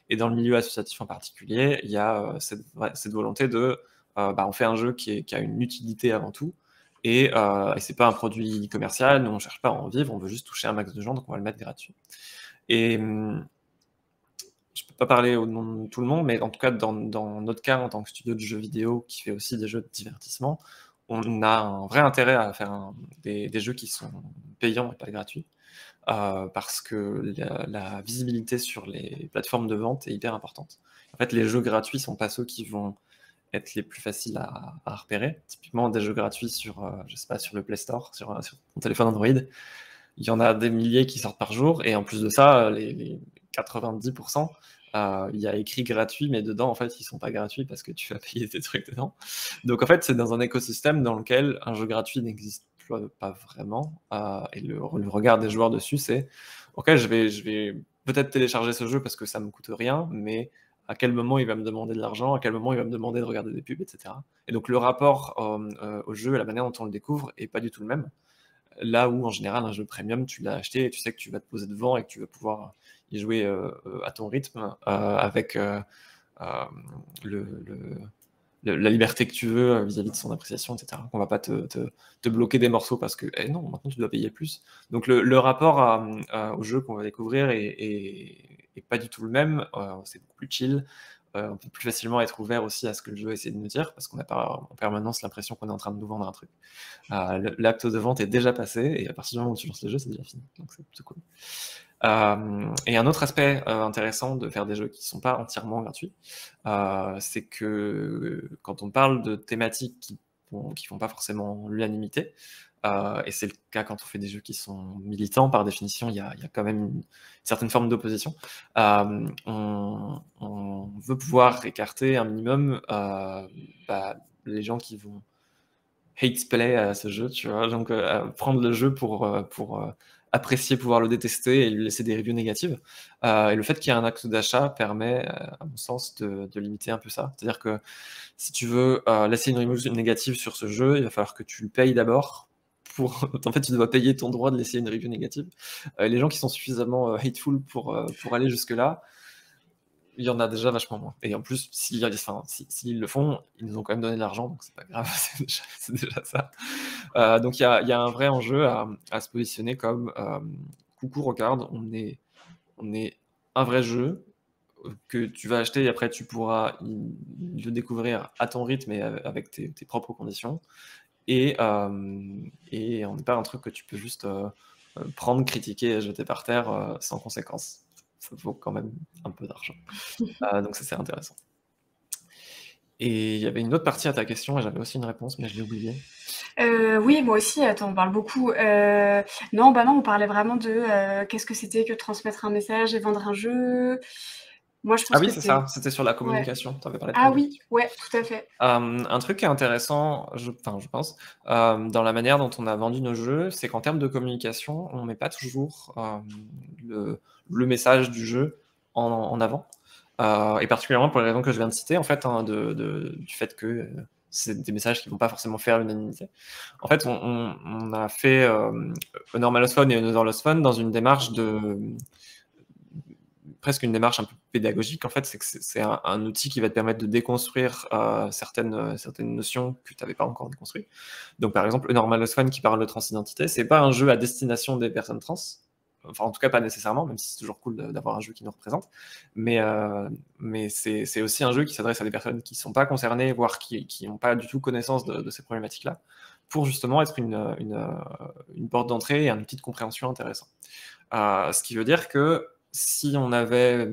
Et dans le milieu associatif en particulier, il y a cette volonté de on fait un jeu qui a une utilité avant tout, et c'est pas un produit commercial, nous on cherche pas à en vivre, on veut juste toucher un max de gens, donc on va le mettre gratuit. Et je peux pas parler au nom de tout le monde, mais en tout cas dans notre cas en tant que studio de jeux vidéo qui fait aussi des jeux de divertissement, on a un vrai intérêt à faire des jeux qui sont payants et pas gratuits, parce que la visibilité sur les plateformes de vente est hyper importante. En fait, les jeux gratuits sont pas ceux qui vont être les plus faciles à repérer. Typiquement, des jeux gratuits sur, je sais pas, sur le Play Store, sur ton téléphone Android, il y en a des milliers qui sortent par jour, et en plus de ça, les 90%, il y a écrit gratuit, mais dedans, en fait, ils sont pas gratuits parce que tu vas payer des trucs dedans. Donc, en fait, c'est dans un écosystème dans lequel un jeu gratuit n'existe pas vraiment, et le regard des joueurs dessus, c'est ok, je vais peut-être télécharger ce jeu parce que ça me coûte rien, mais à quel moment il va me demander de l'argent, à quel moment il va me demander de regarder des pubs, etc. Et donc le rapport au jeu et la manière dont on le découvre est pas du tout le même. Là où en général un jeu premium, tu l'as acheté et tu sais que tu vas te poser devant et que tu vas pouvoir y jouer à ton rythme, avec la liberté que tu veux vis-à-vis de son appréciation, etc. On va pas te bloquer des morceaux parce que non, maintenant tu dois payer plus. Donc le rapport au jeu qu'on va découvrir est pas du tout le même. C'est beaucoup plus chill. On peut plus facilement être ouvert aussi à ce que le jeu essaie de nous dire, parce qu'on n'a pas en permanence l'impression qu'on est en train de nous vendre un truc. L'acte de vente est déjà passé, et à partir du moment où tu lances le jeu, c'est déjà fini. Donc c'est plutôt cool. Et un autre aspect intéressant de faire des jeux qui ne sont pas entièrement gratuits, c'est que quand on parle de thématiques qui font pas forcément l'unanimité, et c'est le cas quand on fait des jeux qui sont militants, par définition, il y a quand même une certaine forme d'opposition. On veut pouvoir écarter un minimum les gens qui vont hate play à ce jeu, tu vois, donc prendre le jeu pour apprécier, pouvoir le détester et lui laisser des reviews négatives. Et le fait qu'il y ait un acte d'achat permet, à mon sens, de limiter un peu ça. C'est-à-dire que si tu veux laisser une review négative sur ce jeu, il va falloir que tu le payes d'abord. En fait, tu dois payer ton droit de laisser une review négative. Les gens qui sont suffisamment hateful pour aller jusque-là, Il y en a déjà vachement moins. Et en plus, s'ils le font, ils nous ont quand même donné de l'argent, donc c'est pas grave, c'est déjà ça. Donc il y a un vrai enjeu à se positionner comme coucou, regarde, on est un vrai jeu que tu vas acheter et après tu pourras le découvrir à ton rythme et avec tes propres conditions. Et on n'est pas un truc que tu peux juste prendre, critiquer et jeter par terre sans conséquence. Ça vaut quand même un peu d'argent. Donc ça, c'est intéressant. Et il y avait une autre partie à ta question, et j'avais aussi une réponse, mais je l'ai oubliée.
Oui, moi aussi, attends, on parle beaucoup. Non, bah non, on parlait vraiment de qu'est-ce que c'était que transmettre un message et vendre un jeu. Moi, je
Ah
pense
oui,
que
c'est
c'est...
ça, c'était sur la
Ouais.
communication. Tu avais parlé de
Ah oui,
communication.
ouais, tout à fait.
Un truc qui est intéressant, je pense, dans la manière dont on a vendu nos jeux, c'est qu'en termes de communication, on met pas toujours le message du jeu en avant. Et particulièrement pour les raisons que je viens de citer, en fait, hein, du fait que c'est des messages qui vont pas forcément faire l'unanimité. En fait, on a fait Honor Lost Fun et Another Lost Fun dans une démarche presque une démarche un peu pédagogique. En fait, c'est que c'est un outil qui va te permettre de déconstruire certaines notions que tu n'avais pas encore déconstruites. Donc, par exemple, Normal Lost Fun qui parle de transidentité, c'est pas un jeu à destination des personnes trans. Enfin, en tout cas, pas nécessairement, même si c'est toujours cool d'avoir un jeu qui nous représente. Mais c'est aussi un jeu qui s'adresse à des personnes qui ne sont pas concernées, voire qui n'ont pas du tout connaissance de ces problématiques-là, pour justement être une porte d'entrée et un outil de compréhension intéressant. Ce qui veut dire que si on avait,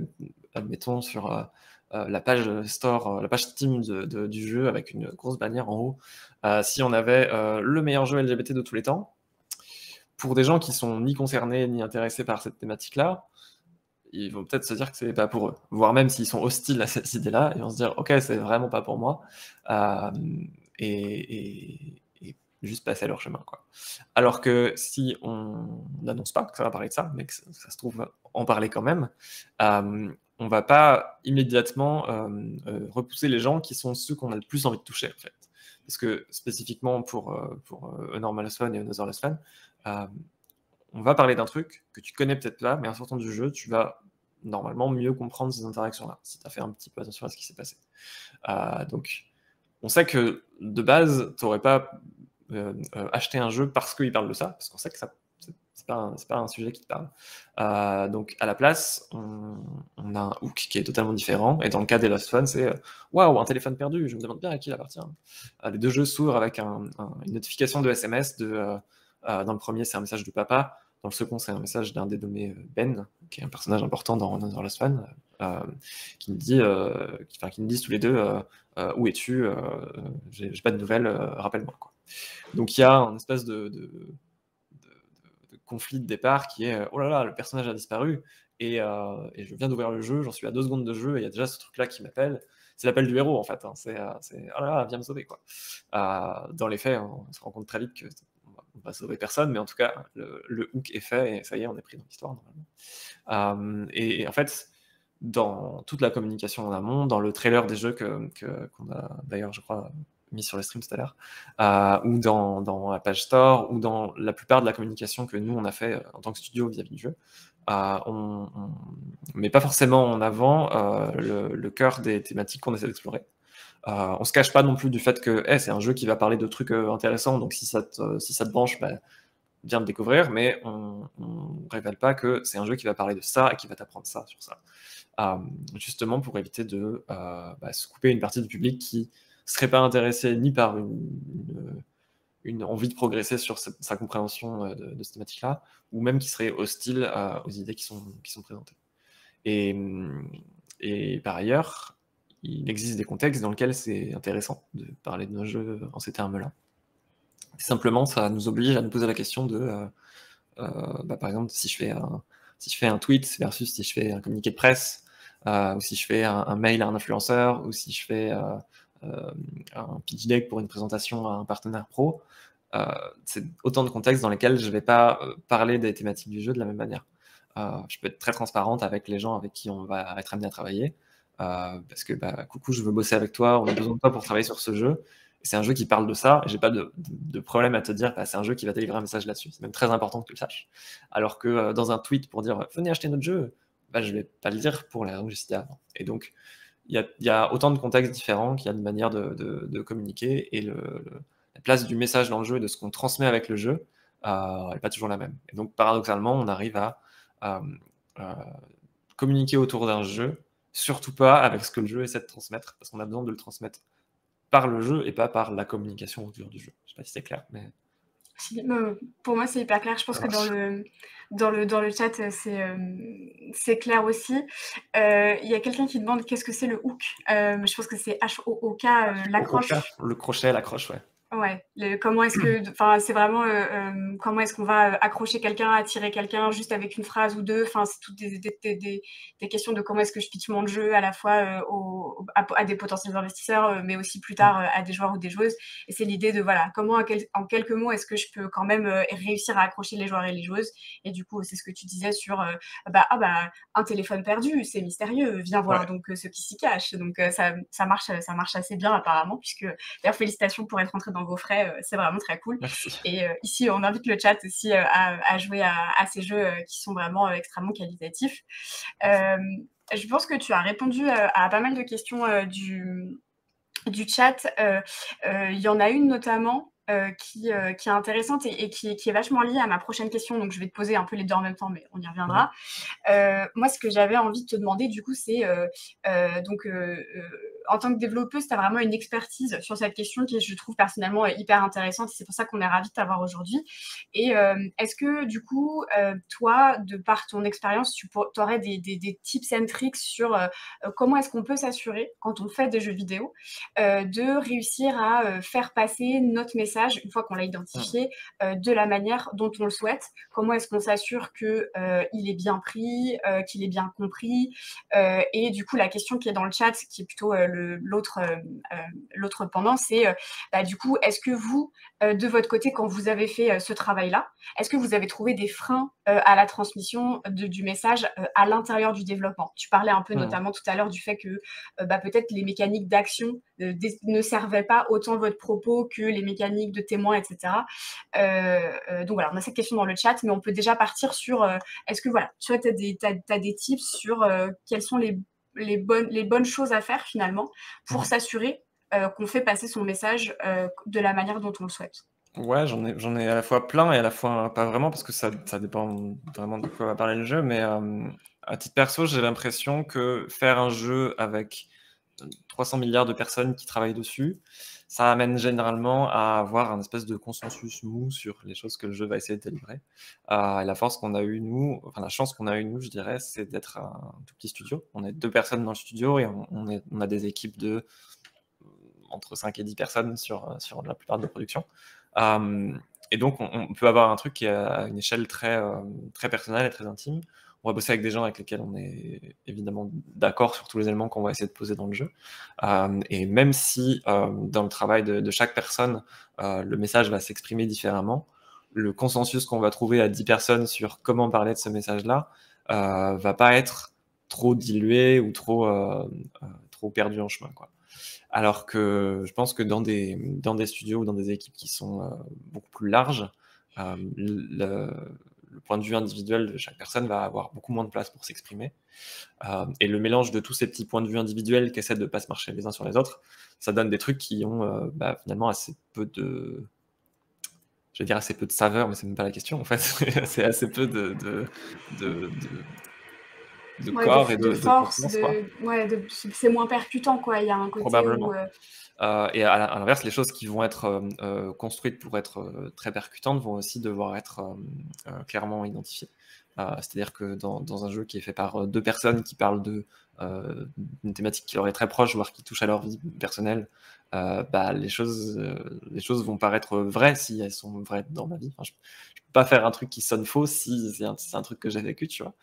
admettons, sur la page Store, la page Steam du jeu avec une grosse bannière en haut, si on avait le meilleur jeu LGBT de tous les temps, pour des gens qui sont ni concernés ni intéressés par cette thématique-là, ils vont peut-être se dire que c'est pas pour eux. Voire même s'ils sont hostiles à cette idée-là, ils vont se dire ok, c'est vraiment pas pour moi, et juste passer à leur chemin, quoi. Alors que si on n'annonce pas que ça va parler de ça, mais que ça se trouve en parler quand même, on va pas immédiatement repousser les gens qui sont ceux qu'on a le plus envie de toucher, en fait. Parce que spécifiquement pour A Normal Lost Fun et Another Lost Fun, on va parler d'un truc que tu connais peut-être pas, mais en sortant du jeu, tu vas normalement mieux comprendre ces interactions-là, si tu as fait un petit peu attention à ce qui s'est passé. Donc, on sait que de base, tu n'aurais pas acheté un jeu parce qu'il parle de ça, parce qu'on sait que ça, c'est pas un sujet qui te parle. Donc, à la place, on a un hook qui est totalement différent, et dans le cas des Lost Fun, c'est waouh, un téléphone perdu, je me demande bien à qui il appartient. Les deux jeux s'ouvrent avec une notification de SMS dans le premier, c'est un message de papa. Dans le second, c'est un message d'un dénommé Ben, qui est un personnage important dans Lost Fun, qui nous disent tous les deux où es-tu, j'ai pas de nouvelles, rappelle-moi, quoi. Donc il y a un espèce de conflit de départ qui est oh là là, le personnage a disparu et je viens d'ouvrir le jeu, j'en suis à 2 secondes de jeu et il y a déjà ce truc-là qui m'appelle. C'est l'appel du héros en fait, hein. C'est oh là là, viens me sauver, quoi. Dans les faits, on se rend compte très vite que on va sauver personne, mais en tout cas, le hook est fait et ça y est, on est pris dans l'histoire normalement. Et en fait, dans toute la communication en amont, dans le trailer des jeux qu'on a d'ailleurs, je crois, mis sur le stream tout à l'heure, ou dans la page store, ou dans la plupart de la communication que nous on a fait en tant que studio vis-à-vis du jeu, on met pas forcément en avant le cœur des thématiques qu'on essaie d'explorer. On se cache pas non plus du fait que c'est un jeu qui va parler de trucs intéressants, donc si ça te branche, bah, viens le découvrir, mais on révèle pas que c'est un jeu qui va parler de ça et qui va t'apprendre ça sur ça. Justement pour éviter de se couper une partie du public qui serait pas intéressé ni par une envie de progresser sur sa compréhension de cette thématique-là, ou même qui serait hostile aux idées qui sont présentées. Et par ailleurs, il existe des contextes dans lesquels c'est intéressant de parler de nos jeux en ces termes-là. Simplement, ça nous oblige à nous poser la question de, par exemple, si je fais un tweet versus si je fais un communiqué de presse, ou si je fais un mail à un influenceur, ou si je fais un pitch deck pour une présentation à un partenaire pro, c'est autant de contextes dans lesquels je ne vais pas parler des thématiques du jeu de la même manière. Je peux être très transparente avec les gens avec qui on va être amené à travailler, parce que coucou, je veux bosser avec toi, on a besoin de toi pour travailler sur ce jeu. C'est un jeu qui parle de ça, et j'ai pas de problème à te dire, c'est un jeu qui va délivrer un message là-dessus. C'est même très important que tu le saches. Alors que dans un tweet pour dire venez acheter notre jeu, bah, je vais pas le dire pour les raisons que j'ai citées avant. Et donc, il y a autant de contextes différents qu'il y a de manières de communiquer, et la place du message dans le jeu et de ce qu'on transmet avec le jeu n'est pas toujours la même. Et donc, paradoxalement, on arrive à euh, euh, communiquer autour d'un jeu, surtout pas avec ce que le jeu essaie de transmettre, parce qu'on a besoin de le transmettre par le jeu et pas par la communication autour du jeu. Je sais pas si c'est clair, mais
Pour moi, c'est hyper clair. Je pense
ça
que dans
marche.
le chat, c'est clair aussi. Il y a quelqu'un qui demande qu'est-ce que c'est le hook. Je pense que c'est HOOK, l'accroche.
Le crochet, l'accroche, ouais.
Ouais, comment est-ce que, enfin, c'est vraiment comment est-ce qu'on va accrocher quelqu'un, attirer quelqu'un juste avec une phrase ou deux. Enfin, c'est toutes des questions de comment est-ce que je pitch mon jeu à la fois à des potentiels investisseurs, mais aussi plus tard à des joueurs ou des joueuses. Et c'est l'idée de voilà, comment en quelques mots est-ce que je peux quand même réussir à accrocher les joueurs et les joueuses. Et du coup, c'est ce que tu disais sur un téléphone perdu, c'est mystérieux, viens voir
Ouais.
donc ce qui s'y cache. Donc ça marche assez bien apparemment, puisque d'ailleurs félicitations pour être rentré dans vos frais, c'est vraiment très cool.
Merci.
Et ici, on invite le chat aussi à jouer à ces jeux qui sont vraiment extrêmement qualitatifs. Je pense que tu as répondu à pas mal de questions du chat. Il y en a une notamment qui est intéressante et qui est vachement liée à ma prochaine question. Donc, je vais te poser un peu les deux en même temps, mais on y reviendra. Moi, ce que j'avais envie de te demander, du coup, c'est en tant que développeuse, tu as vraiment une expertise sur cette question qui, je trouve personnellement, hyper intéressante. Et c'est pour ça qu'on est ravis de t'avoir aujourd'hui. Et est-ce que, du coup, toi, de par ton expérience, tu aurais des tips and tricks sur comment est-ce qu'on peut s'assurer, quand on fait des jeux vidéo, de réussir à faire passer notre message, une fois qu'on l'a identifié, de la manière dont on le souhaite? Comment est-ce qu'on s'assure qu'il est bien pris, qu'il est bien compris? Et du coup, la question qui est dans le chat, qui est plutôt l'autre pendant, c'est du coup, est-ce que vous, de votre côté, quand vous avez fait ce travail-là, est-ce que vous avez trouvé des freins à la transmission du message à l'intérieur du développement? Tu parlais un peu notamment tout à l'heure du fait que peut-être les mécaniques d'action ne servaient pas autant votre propos que les mécaniques de témoins, etc. Donc voilà, on a cette question dans le chat, mais on peut déjà partir sur est-ce que voilà, tu vois, tu as des tips sur quelles sont les bonnes choses à faire finalement pour s'assurer qu'on fait passer son message de la manière dont on le souhaite?
Ouais, j'en ai à la fois plein et à la fois pas vraiment, parce que ça dépend vraiment de quoi va parler le jeu. Mais à titre perso, j'ai l'impression que faire un jeu avec 300 milliards de personnes qui travaillent dessus, ça amène généralement à avoir un espèce de consensus mou sur les choses que le jeu va essayer de délivrer. Et la force qu'on a eu nous, enfin la chance qu'on a eu nous, je dirais, c'est d'être un tout petit studio. On est 2 personnes dans le studio et on a des équipes de entre 5 et 10 personnes sur la plupart de nos productions. Et donc, on peut avoir un truc qui est à une échelle très personnelle et très intime. On va bosser avec des gens avec lesquels on est évidemment d'accord sur tous les éléments qu'on va essayer de poser dans le jeu. Et même si dans le travail de chaque personne, le message va s'exprimer différemment, le consensus qu'on va trouver à 10 personnes sur comment parler de ce message-là va pas être trop dilué ou trop perdu en chemin, quoi. Alors que je pense que dans des studios ou dans des équipes qui sont beaucoup plus larges, le point de vue individuel de chaque personne va avoir beaucoup moins de place pour s'exprimer. Et le mélange de tous ces petits points de vue individuels qui essaient de ne pas se marcher les uns sur les autres, ça donne des trucs qui ont finalement assez peu de... Je vais dire assez peu de saveur, mais c'est même pas la question en fait. C'est assez peu de
Ouais,
corps et
de
de
force,
conscience, quoi.
c'est moins percutant, quoi. Il y a un côté où...
Probablement. Et à l'inverse, les choses qui vont être construites pour être très percutantes vont aussi devoir être clairement identifiées. C'est-à-dire que dans un jeu qui est fait par 2 personnes qui parlent d'une thématique qui leur est très proche, voire qui touche à leur vie personnelle, les choses vont paraître vraies si elles sont vraies dans ma vie. Enfin, je peux pas faire un truc qui sonne faux si c'est un truc que j'ai vécu, tu vois,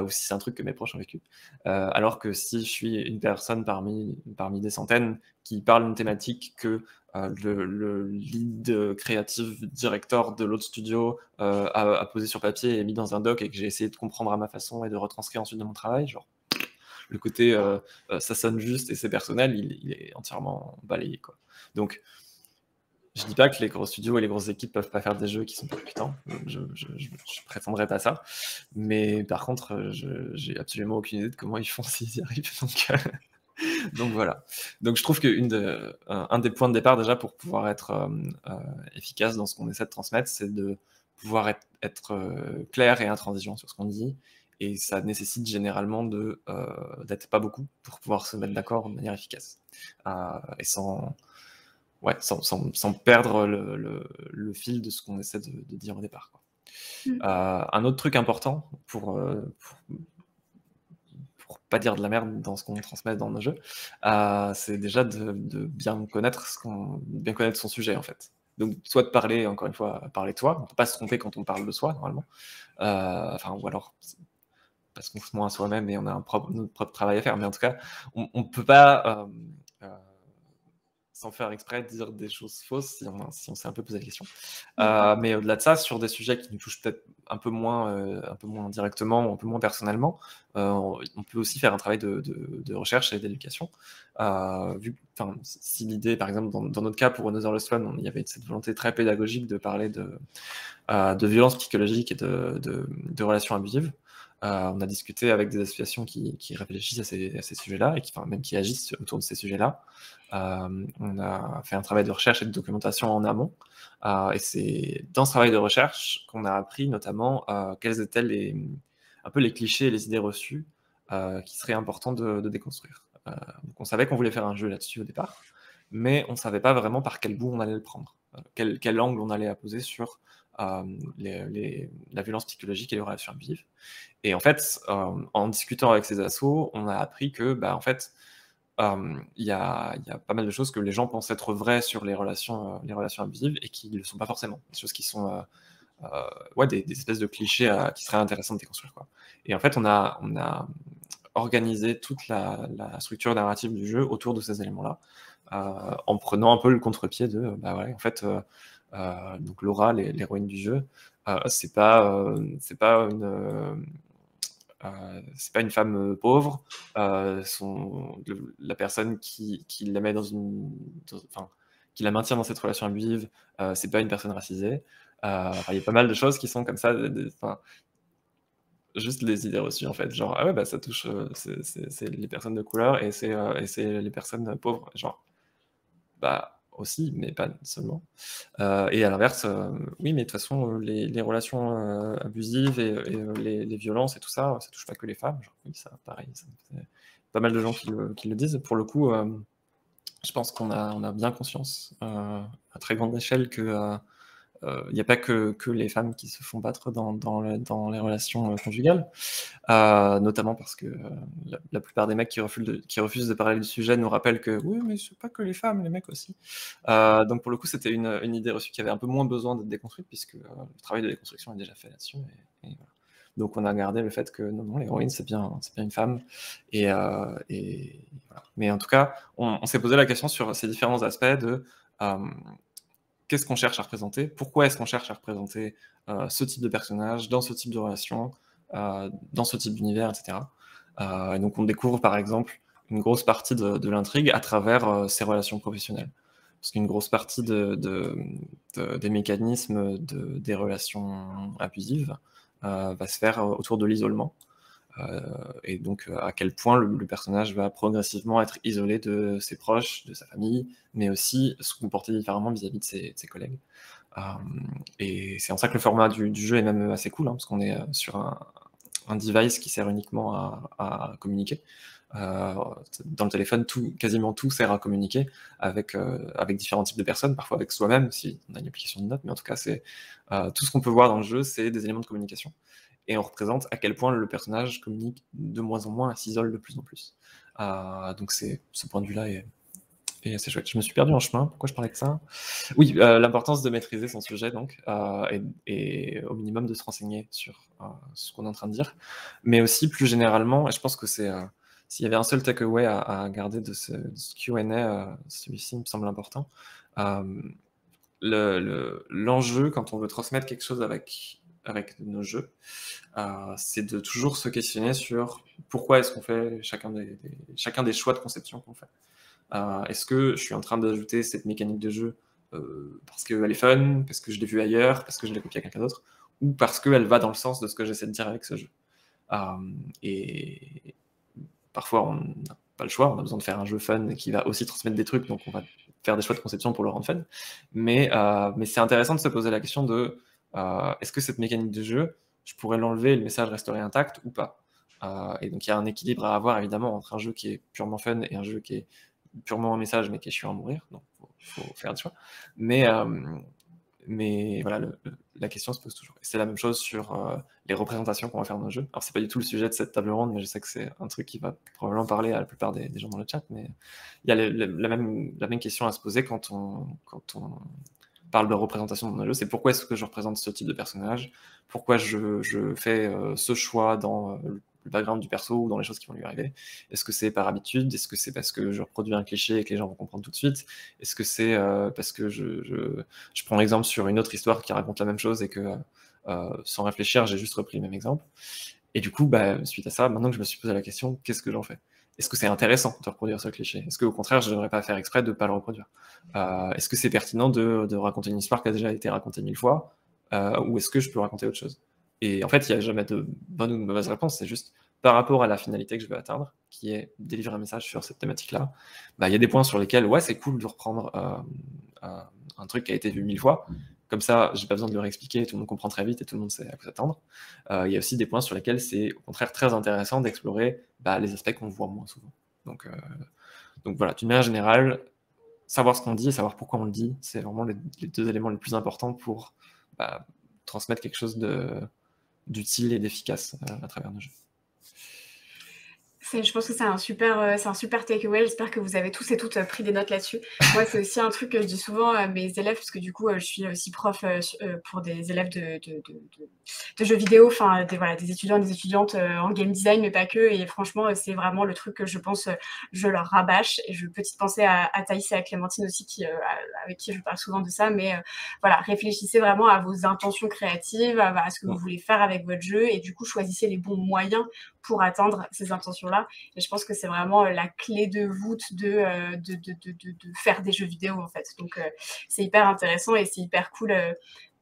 ou si c'est un truc que mes proches ont vécu. Alors que si je suis une personne parmi des centaines qui parle d'une thématique que le lead creative director de l'autre studio a posé sur papier et mis dans un doc, et que j'ai essayé de comprendre à ma façon et de retranscrire ensuite dans mon travail, genre le côté ça sonne juste et c'est personnel, il est entièrement balayé, quoi. Donc Je dis pas que les gros studios et les grosses équipes peuvent pas faire des jeux qui sont percutants, je prétendrai pas ça, mais par contre, j'ai absolument aucune idée de comment ils font s'ils y arrivent, donc voilà. Donc je trouve un des points de départ déjà pour pouvoir être efficace dans ce qu'on essaie de transmettre, c'est de pouvoir être clair et intransigeant sur ce qu'on dit, et ça nécessite généralement d'être pas beaucoup pour pouvoir se mettre d'accord de manière efficace, et sans perdre le fil de ce qu'on essaie de dire au départ, quoi. Un autre truc important pour pas dire de la merde dans ce qu'on transmet dans nos jeux, c'est déjà de bien connaître son sujet, en fait. Donc, soit de parler, encore une fois, parler de soi. On peut pas se tromper quand on parle de soi, normalement. Ou alors, parce qu'on se ment à soi-même et on a notre propre travail à faire. Mais en tout cas, on peut pas, sans faire exprès, dire des choses fausses si on s'est un peu posé la question. Mais au-delà de ça, sur des sujets qui nous touchent peut-être un peu moins directement ou un peu moins personnellement, on peut aussi faire un travail de recherche et d'éducation. Si l'idée, par exemple, dans notre cas, pour Another Lost One, il y avait cette volonté très pédagogique de parler de violence psychologique et de relations abusives. On a discuté avec des associations qui réfléchissent à ces sujets-là et même qui agissent autour de ces sujets-là. On a fait un travail de recherche et de documentation en amont. Et c'est dans ce travail de recherche qu'on a appris notamment quels étaient un peu les clichés et les idées reçues qui seraient importants de déconstruire. Donc on savait qu'on voulait faire un jeu là-dessus au départ, mais on ne savait pas vraiment par quel bout on allait le prendre, quel angle on allait apposer sur la violence psychologique et les relations abusives. Et en fait, en discutant avec ces assos, on a appris que, en fait, il y a pas mal de choses que les gens pensent être vraies sur les relations abusives et qui ne le sont pas forcément. Des choses qui sont des espèces de clichés qui seraient intéressants de déconstruire, quoi. Et en fait, on a organisé toute la structure narrative du jeu autour de ces éléments-là, en prenant un peu le contre-pied en fait, donc Laura, l'héroïne du jeu, c'est pas une femme pauvre. La personne qui la met qui la maintient dans cette relation abusive, c'est pas une personne racisée. Il y a pas mal de choses qui sont comme ça, juste les idées reçues, en fait. Genre, ah ouais, ça touche, c'est les personnes de couleur et c'est les personnes pauvres. Genre, aussi, mais pas seulement. Et à l'inverse, oui, mais de toute façon, les relations abusives et les violences et tout ça, ça touche pas que les femmes. Genre, oui, ça, pareil, pas mal de gens qui le disent. Pour le coup, je pense qu'on a bien conscience, à très grande échelle, que il n'y a pas que les femmes qui se font battre dans les relations conjugales, notamment parce que la plupart des mecs qui refusent de parler du sujet nous rappellent que oui, mais c'est pas que les femmes, les mecs aussi. Donc pour le coup, c'était une idée reçue qui avait un peu moins besoin d'être déconstruite, puisque le travail de déconstruction est déjà fait là-dessus. Et voilà. Donc on a gardé le fait que non, l'héroïne, c'est bien une femme. Et voilà. Mais en tout cas, on s'est posé la question sur ces différents aspects de qu'est-ce qu'on cherche à représenter, pourquoi est-ce qu'on cherche à représenter ce type de personnage, dans ce type de relation, dans ce type d'univers, etc. Et donc on découvre par exemple une grosse partie de l'intrigue à travers ces relations professionnelles. Parce qu'une grosse partie des mécanismes des relations abusives va se faire autour de l'isolement. Et donc à quel point le personnage va progressivement être isolé de ses proches, de sa famille, mais aussi se comporter différemment vis-à-vis de ses collègues. Et c'est en ça que le format du jeu est même assez cool, parce qu'on est sur un device qui sert uniquement à communiquer. Dans le téléphone, quasiment tout sert à communiquer avec différents types de personnes, parfois avec soi-même, si on a une application de notes, mais en tout cas, tout ce qu'on peut voir dans le jeu, c'est des éléments de communication. Et on représente à quel point le personnage communique de moins en moins et s'isole de plus en plus. Donc ce point de vue-là est assez chouette. Je me suis perdu en chemin, pourquoi je parlais de ça? Oui, l'importance de maîtriser son sujet, donc, et au minimum de se renseigner sur ce qu'on est en train de dire. Mais aussi, plus généralement, et je pense que s'il y avait un seul takeaway à garder de ce Q&A, celui-ci me semble important. L'enjeu, quand on veut transmettre quelque chose avec nos jeux, c'est de toujours se questionner sur pourquoi est-ce qu'on fait chacun des choix de conception qu'on fait. Est-ce que je suis en train d'ajouter cette mécanique de jeu parce qu'elle est fun, parce que je l'ai vue ailleurs, parce que je l'ai copiée à quelqu'un d'autre, ou parce qu'elle va dans le sens de ce que j'essaie de dire avec ce jeu. Et parfois, on n'a pas le choix, on a besoin de faire un jeu fun qui va aussi transmettre des trucs, donc on va faire des choix de conception pour le rendre fun. Mais c'est intéressant de se poser la question de est-ce que cette mécanique de jeu, je pourrais l'enlever et le message resterait intact ou pas. Et donc il y a un équilibre à avoir évidemment entre un jeu qui est purement fun et un jeu qui est purement un message mais qui est chiant à mourir, donc faut faire des choix. Mais voilà, la question se pose toujours. C'est la même chose sur les représentations qu'on va faire dans le jeu. Alors c'est pas du tout le sujet de cette table ronde, mais je sais que c'est un truc qui va probablement parler à la plupart des gens dans le chat, mais il y a la même question à se poser quand on parle de représentation dans un jeu, c'est pourquoi est-ce que je représente ce type de personnage, pourquoi je fais ce choix dans le background du perso ou dans les choses qui vont lui arriver. Est-ce que c'est par habitude? Est-ce que c'est parce que je reproduis un cliché et que les gens vont comprendre tout de suite? Est-ce que c'est parce que je prends l'exemple sur une autre histoire qui raconte la même chose et que sans réfléchir, j'ai juste repris le même exemple? Et du coup, suite à ça, maintenant que je me suis posé la question, qu'est-ce que j'en fais? Est-ce que c'est intéressant de reproduire ce cliché? Est-ce qu'au contraire, je ne devrais pas faire exprès de ne pas le reproduire? Est-ce que c'est pertinent de raconter une histoire qui a déjà été racontée 1000 fois? Ou est-ce que je peux raconter autre chose? Et en fait, il n'y a jamais de bonne ou de mauvaise réponse, c'est juste par rapport à la finalité que je veux atteindre, qui est délivrer un message sur cette thématique-là, il y a des points sur lesquels, ouais, c'est cool de reprendre un truc qui a été vu 1000 fois. Comme ça, j'ai pas besoin de le réexpliquer, tout le monde comprend très vite et tout le monde sait à quoi s'attendre. Il y a aussi des points sur lesquels c'est au contraire très intéressant d'explorer les aspects qu'on voit moins souvent. Donc voilà, d'une manière générale, savoir ce qu'on dit et savoir pourquoi on le dit, c'est vraiment les deux éléments les plus importants pour transmettre quelque chose d'utile et d'efficace à travers nos jeux.
Je pense que c'est un super takeaway. J'espère que vous avez tous et toutes pris des notes là-dessus. Moi, c'est aussi un truc que je dis souvent à mes élèves, parce que du coup, je suis aussi prof pour des élèves de jeux vidéo, enfin, des étudiants et des étudiantes en game design, mais pas que. Et franchement, c'est vraiment le truc que je pense, je leur rabâche. Et petite pensée à Thaïs et à Clémentine aussi, avec qui je parle souvent de ça. Mais voilà, réfléchissez vraiment à vos intentions créatives, à ce que vous voulez faire avec votre jeu. Et du coup, choisissez les bons moyens pour atteindre ces intentions-là. Et je pense que c'est vraiment la clé de voûte de faire des jeux vidéo, en fait. Donc, c'est hyper intéressant et c'est hyper cool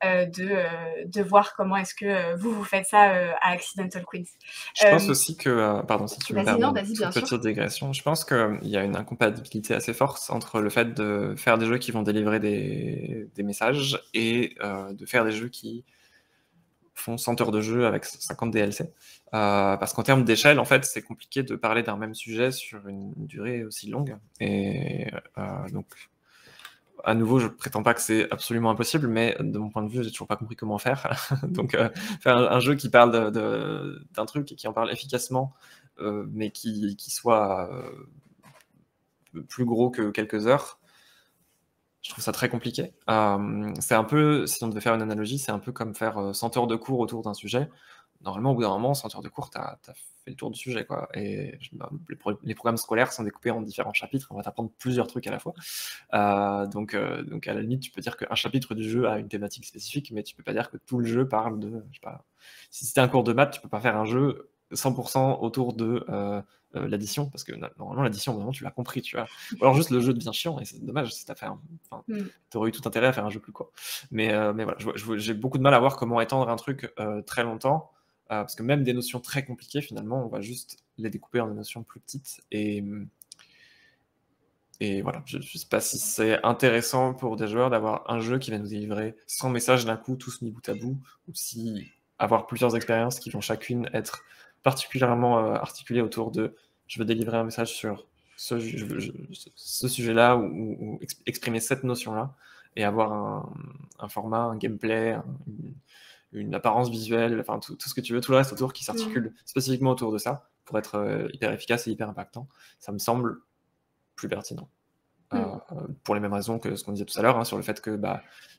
de voir comment est-ce que vous faites ça à Accidental Queens.
Je pense aussi que, pardon, si tu me permets une
bien
petite
sûr.
digression, je pense qu'il y a une incompatibilité assez forte entre le fait de faire des jeux qui vont délivrer des messages et de faire des jeux qui font 100 heures de jeu avec 50 DLC. Parce qu'en termes d'échelle, en fait, c'est compliqué de parler d'un même sujet sur une durée aussi longue. Et donc, à nouveau, je prétends pas que c'est absolument impossible, mais de mon point de vue, j'ai toujours pas compris comment faire. Donc, faire un jeu qui parle d'un truc et qui en parle efficacement, mais qui soit plus gros que quelques heures, je trouve ça très compliqué. C'est un peu, si on devait faire une analogie, c'est un peu comme faire 100 heures de cours autour d'un sujet. Normalement, au bout d'un moment, 100 heures de cours, tu as fait le tour du sujet, quoi. Et les programmes scolaires sont découpés en différents chapitres. On va t'apprendre plusieurs trucs à la fois. Donc, à la limite, tu peux dire qu'un chapitre du jeu a une thématique spécifique, mais tu peux pas dire que tout le jeu parle de, je sais pas. Si c'était un cours de maths, tu peux pas faire un jeu 100% autour de l'addition, parce que normalement l'addition, vraiment, tu l'as compris, tu vois. Ou alors juste le jeu devient chiant, et c'est dommage si t'as fait t'aurais eu tout intérêt à faire un jeu plus court. Mais voilà, j'ai beaucoup de mal à voir comment étendre un truc très longtemps, parce que même des notions très compliquées, finalement, on va juste les découper en des notions plus petites, et voilà, je sais pas si c'est intéressant pour des joueurs d'avoir un jeu qui va nous délivrer 100 messages d'un coup, tous mis bout à bout, ou si avoir plusieurs expériences qui vont chacune être particulièrement articulées autour de je veux délivrer un message sur ce sujet-là ou exprimer cette notion-là et avoir un format, un gameplay, une apparence visuelle, enfin tout ce que tu veux, tout le reste autour qui s'articule spécifiquement autour de ça pour être hyper efficace et hyper impactant. Ça me semble plus pertinent. Pour les mêmes raisons que ce qu'on disait tout à l'heure, sur le fait que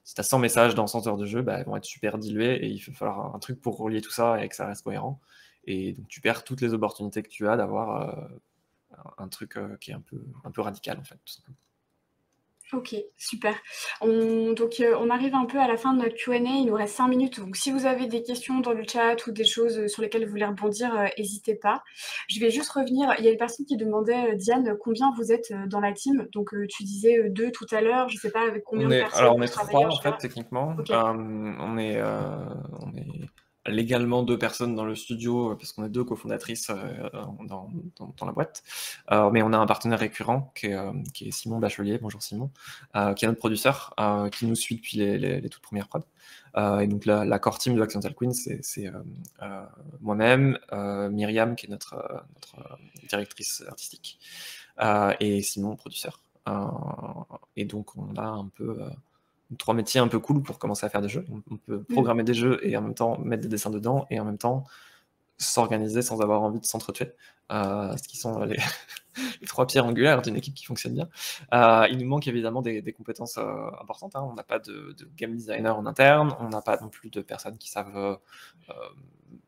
si tu as 100 messages dans 100 heures de jeu, ils vont être super dilués et il va falloir un truc pour relier tout ça et que ça reste cohérent. Et donc tu perds toutes les opportunités que tu as d'avoir un truc qui est un peu radical, en fait, tout simplement.
Ok, super. Donc, on arrive un peu à la fin de notre Q&A, il nous reste 5 minutes. Donc, si vous avez des questions dans le chat ou des choses sur lesquelles vous voulez rebondir, n'hésitez pas. Je vais juste revenir. Il y a une personne qui demandait, Diane, combien vous êtes dans la team. Donc, tu disais 2 tout à l'heure. Je ne sais pas avec combien de personnes
On
vous
est
travaillez
trois
en
en fait
général.
techniquement.
Ok,
On est légalement deux personnes dans le studio parce qu'on est deux cofondatrices dans la boîte. Mais on a un partenaire récurrent qui est Simon Bachelier. Bonjour Simon, qui est notre producteur, qui nous suit depuis les toutes premières prods. Et donc la core team de Accidental Queen, c'est moi-même, Myriam qui est notre directrice artistique, et Simon, producteur. Et donc on a un peu trois métiers un peu cool pour commencer à faire des jeux. On peut programmer des jeux et en même temps mettre des dessins dedans et en même temps s'organiser sans avoir envie de s'entretuer, ce qui sont les trois pierres angulaires d'une équipe qui fonctionne bien. Il nous manque évidemment des compétences importantes, hein. On n'a pas de game designer en interne, on n'a pas non plus de personnes qui savent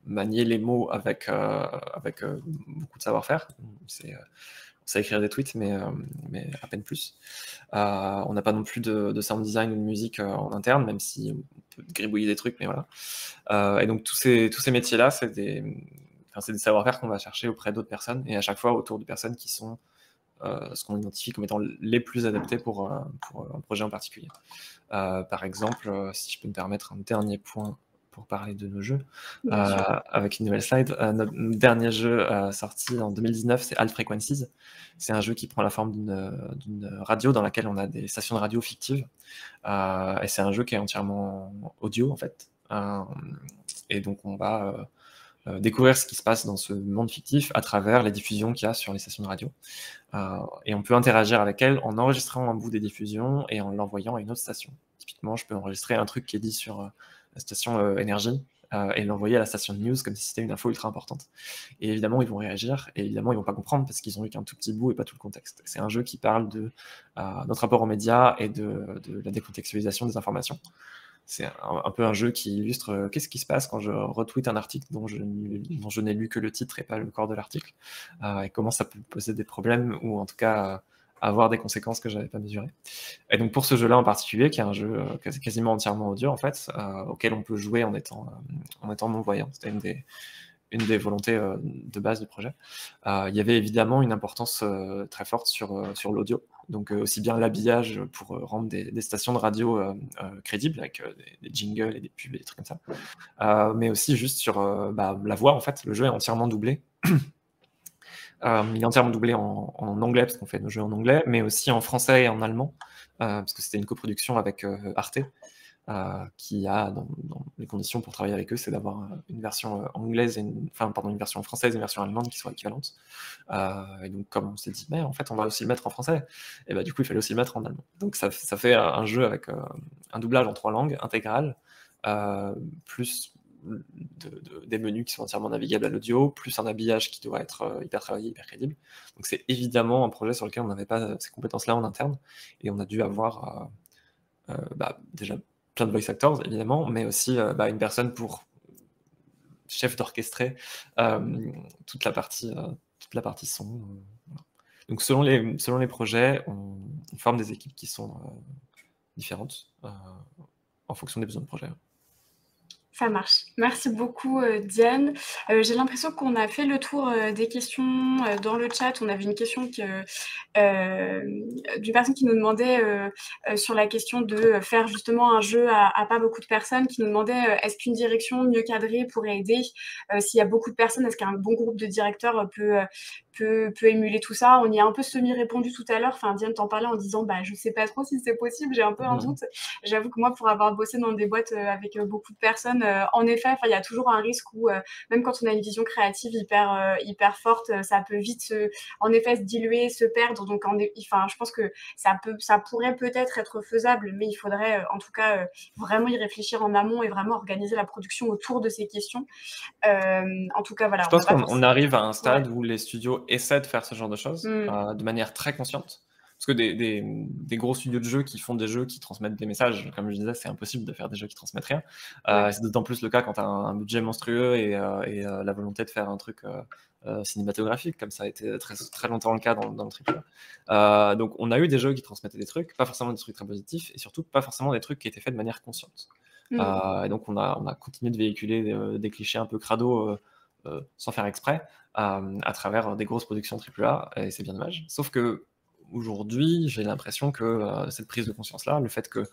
manier les mots avec beaucoup de savoir-faire. On sait écrire des tweets, mais à peine plus. On n'a pas non plus de sound design ou de musique en interne, même si on peut gribouiller des trucs, mais voilà. Et donc tous ces métiers-là, c'est des savoir-faire qu'on va chercher auprès d'autres personnes, et à chaque fois autour de personnes qui sont ce qu'on identifie comme étant les plus adaptés pour un projet en particulier. Par exemple, si je peux me permettre un dernier point pour parler de nos jeux, avec une nouvelle slide. Notre dernier jeu sorti en 2019, c'est Alt Frequencies. C'est un jeu qui prend la forme d'une radio dans laquelle on a des stations de radio fictives. Et c'est un jeu qui est entièrement audio, en fait. Et donc, on va découvrir ce qui se passe dans ce monde fictif à travers les diffusions qu'il y a sur les stations de radio. Et on peut interagir avec elles en enregistrant un bout des diffusions et en l'envoyant à une autre station. Typiquement, je peux enregistrer un truc qui est dit sur la station énergie et l'envoyer à la station de news comme si c'était une info ultra importante. Et évidemment, ils vont réagir et évidemment, ils vont pas comprendre parce qu'ils ont eu qu'un tout petit bout et pas tout le contexte. C'est un jeu qui parle de notre rapport aux médias et de la décontextualisation des informations. C'est un peu un jeu qui illustre qu'est-ce qui se passe quand je retweet un article dont je n'ai lu que le titre et pas le corps de l'article, et comment ça peut poser des problèmes ou en tout cas avoir des conséquences que j'avais pas mesurées. Et donc pour ce jeu-là en particulier, qui est un jeu quasiment entièrement audio en fait, auquel on peut jouer en étant non-voyant, c'était une des volontés de base du projet. Il y avait évidemment une importance très forte sur l'audio. Donc aussi bien l'habillage pour rendre des stations de radio crédibles avec des jingles et des pubs et des trucs comme ça. Mais aussi juste sur la voix en fait. Le jeu est entièrement doublé. Il est entièrement doublé en anglais parce qu'on fait nos jeux en anglais, mais aussi en français et en allemand parce que c'était une coproduction avec Arte. Qui a dans les conditions pour travailler avec eux, c'est d'avoir une version anglaise, une version française et une version allemande qui soient équivalentes. Et donc, comme on s'est dit, mais en fait, on va aussi le mettre en français, et bah, du coup, il fallait aussi le mettre en allemand. Donc, ça fait un jeu avec un doublage en 3 langues intégral, plus des menus qui sont entièrement navigables à l'audio, plus un habillage qui doit être hyper travaillé, hyper crédible. Donc, c'est évidemment un projet sur lequel on n'avait pas ces compétences-là en interne, et on a dû avoir déjà plein de voice actors évidemment, mais aussi une personne pour chef d'orchestrer toute la partie son. Voilà. Donc selon les projets, on forme des équipes qui sont différentes en fonction des besoins de projet.
Ça marche. Merci beaucoup, Diane. J'ai l'impression qu'on a fait le tour des questions dans le chat. On avait une question d'une personne qui nous demandait sur la question de faire justement un jeu à pas beaucoup de personnes, qui nous demandait est-ce qu'une direction mieux cadrée pourrait aider s'il y a beaucoup de personnes, est-ce qu'un bon groupe de directeurs peut émuler tout ça. On y a un peu semi-répondu tout à l'heure. Enfin, Diane t'en parlait en disant je sais pas trop si c'est possible, j'ai un peu un doute. J'avoue que moi, pour avoir bossé dans des boîtes avec beaucoup de personnes, en effet, il y a toujours un risque où, même quand on a une vision créative hyper forte, ça peut vite, en effet, se diluer, se perdre. Donc, je pense que ça pourrait peut-être être faisable, mais il faudrait, en tout cas, vraiment y réfléchir en amont et vraiment organiser la production autour de ces questions. En tout cas, voilà.
Je pense qu'on arrive à un stade où les studios essaient de faire ce genre de choses de manière très consciente. parce que des gros studios de jeux qui font des jeux qui transmettent des messages, comme je disais, c'est impossible de faire des jeux qui transmettent rien.
Ouais.
C'est d'autant plus le cas quand tu as un budget monstrueux et la volonté de faire un truc cinématographique, comme ça a été très, très longtemps le cas dans le AAA. Donc on a eu des jeux qui transmettaient des trucs, pas forcément des trucs très positifs, et surtout pas forcément des trucs qui étaient faits de manière consciente. Et donc on a continué de véhiculer des clichés un peu crado sans faire exprès à travers des grosses productions AAA, et c'est bien dommage. Sauf que aujourd'hui, j'ai l'impression que cette prise de conscience-là, le fait que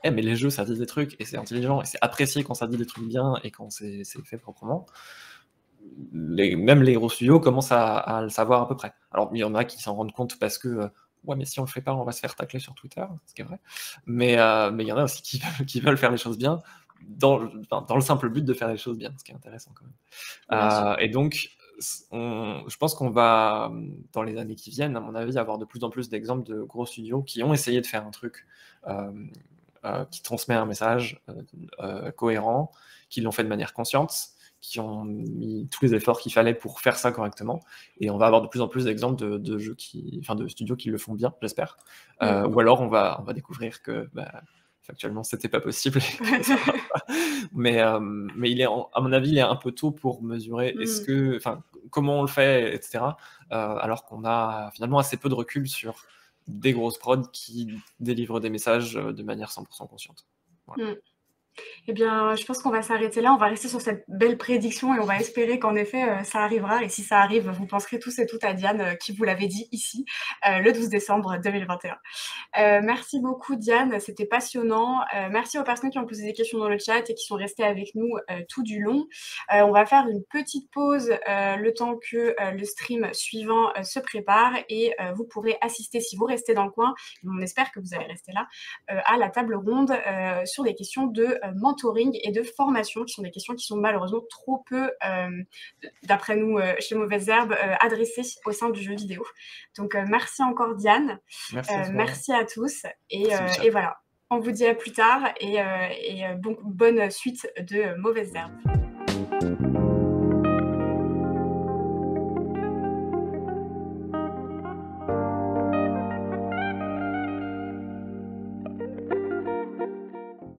mais les jeux, ça dit des trucs, et c'est intelligent, et c'est apprécié quand ça dit des trucs bien, et quand c'est fait proprement, même les gros studios commencent à le savoir à peu près. Alors, il y en a qui s'en rendent compte parce que ouais, mais si on le fait pas, on va se faire tacler sur Twitter, ce qui est vrai. Mais il y en a aussi qui veulent faire les choses bien dans le simple but de faire les choses bien, ce qui est intéressant quand même. Et donc, je pense qu'on va, dans les années qui viennent, à mon avis, avoir de plus en plus d'exemples de gros studios qui ont essayé de faire un truc qui transmet un message cohérent, qui l'ont fait de manière consciente, qui ont mis tous les efforts qu'il fallait pour faire ça correctement. Et on va avoir de plus en plus d'exemples de jeux de studios qui le font bien, j'espère. Ou alors on va découvrir que factuellement c'était pas possible. Mais à mon avis, il est un peu tôt pour mesurer comment on le fait, etc. Alors qu'on a finalement assez peu de recul sur des grosses prods qui délivrent des messages de manière 100% consciente. Voilà.
Eh bien, je pense qu'on va s'arrêter là. On va rester sur cette belle prédiction et on va espérer qu'en effet, ça arrivera. Et si ça arrive, vous penserez tous et toutes à Diane, qui vous l'avait dit ici, le 12 décembre 2021. Merci beaucoup, Diane. C'était passionnant. Merci aux personnes qui ont posé des questions dans le chat et qui sont restées avec nous tout du long. On va faire une petite pause le temps que le stream suivant se prépare et vous pourrez assister, si vous restez dans le coin, on espère que vous allez rester là, à la table ronde sur les questions de mentoring et de formation, qui sont des questions qui sont malheureusement trop peu, d'après nous, chez Mauvaises Herbes, adressées au sein du jeu vidéo. Donc, merci encore, Diane. Merci à tous. Et voilà, on vous dit à plus tard et bonne suite de Mauvaises Herbes.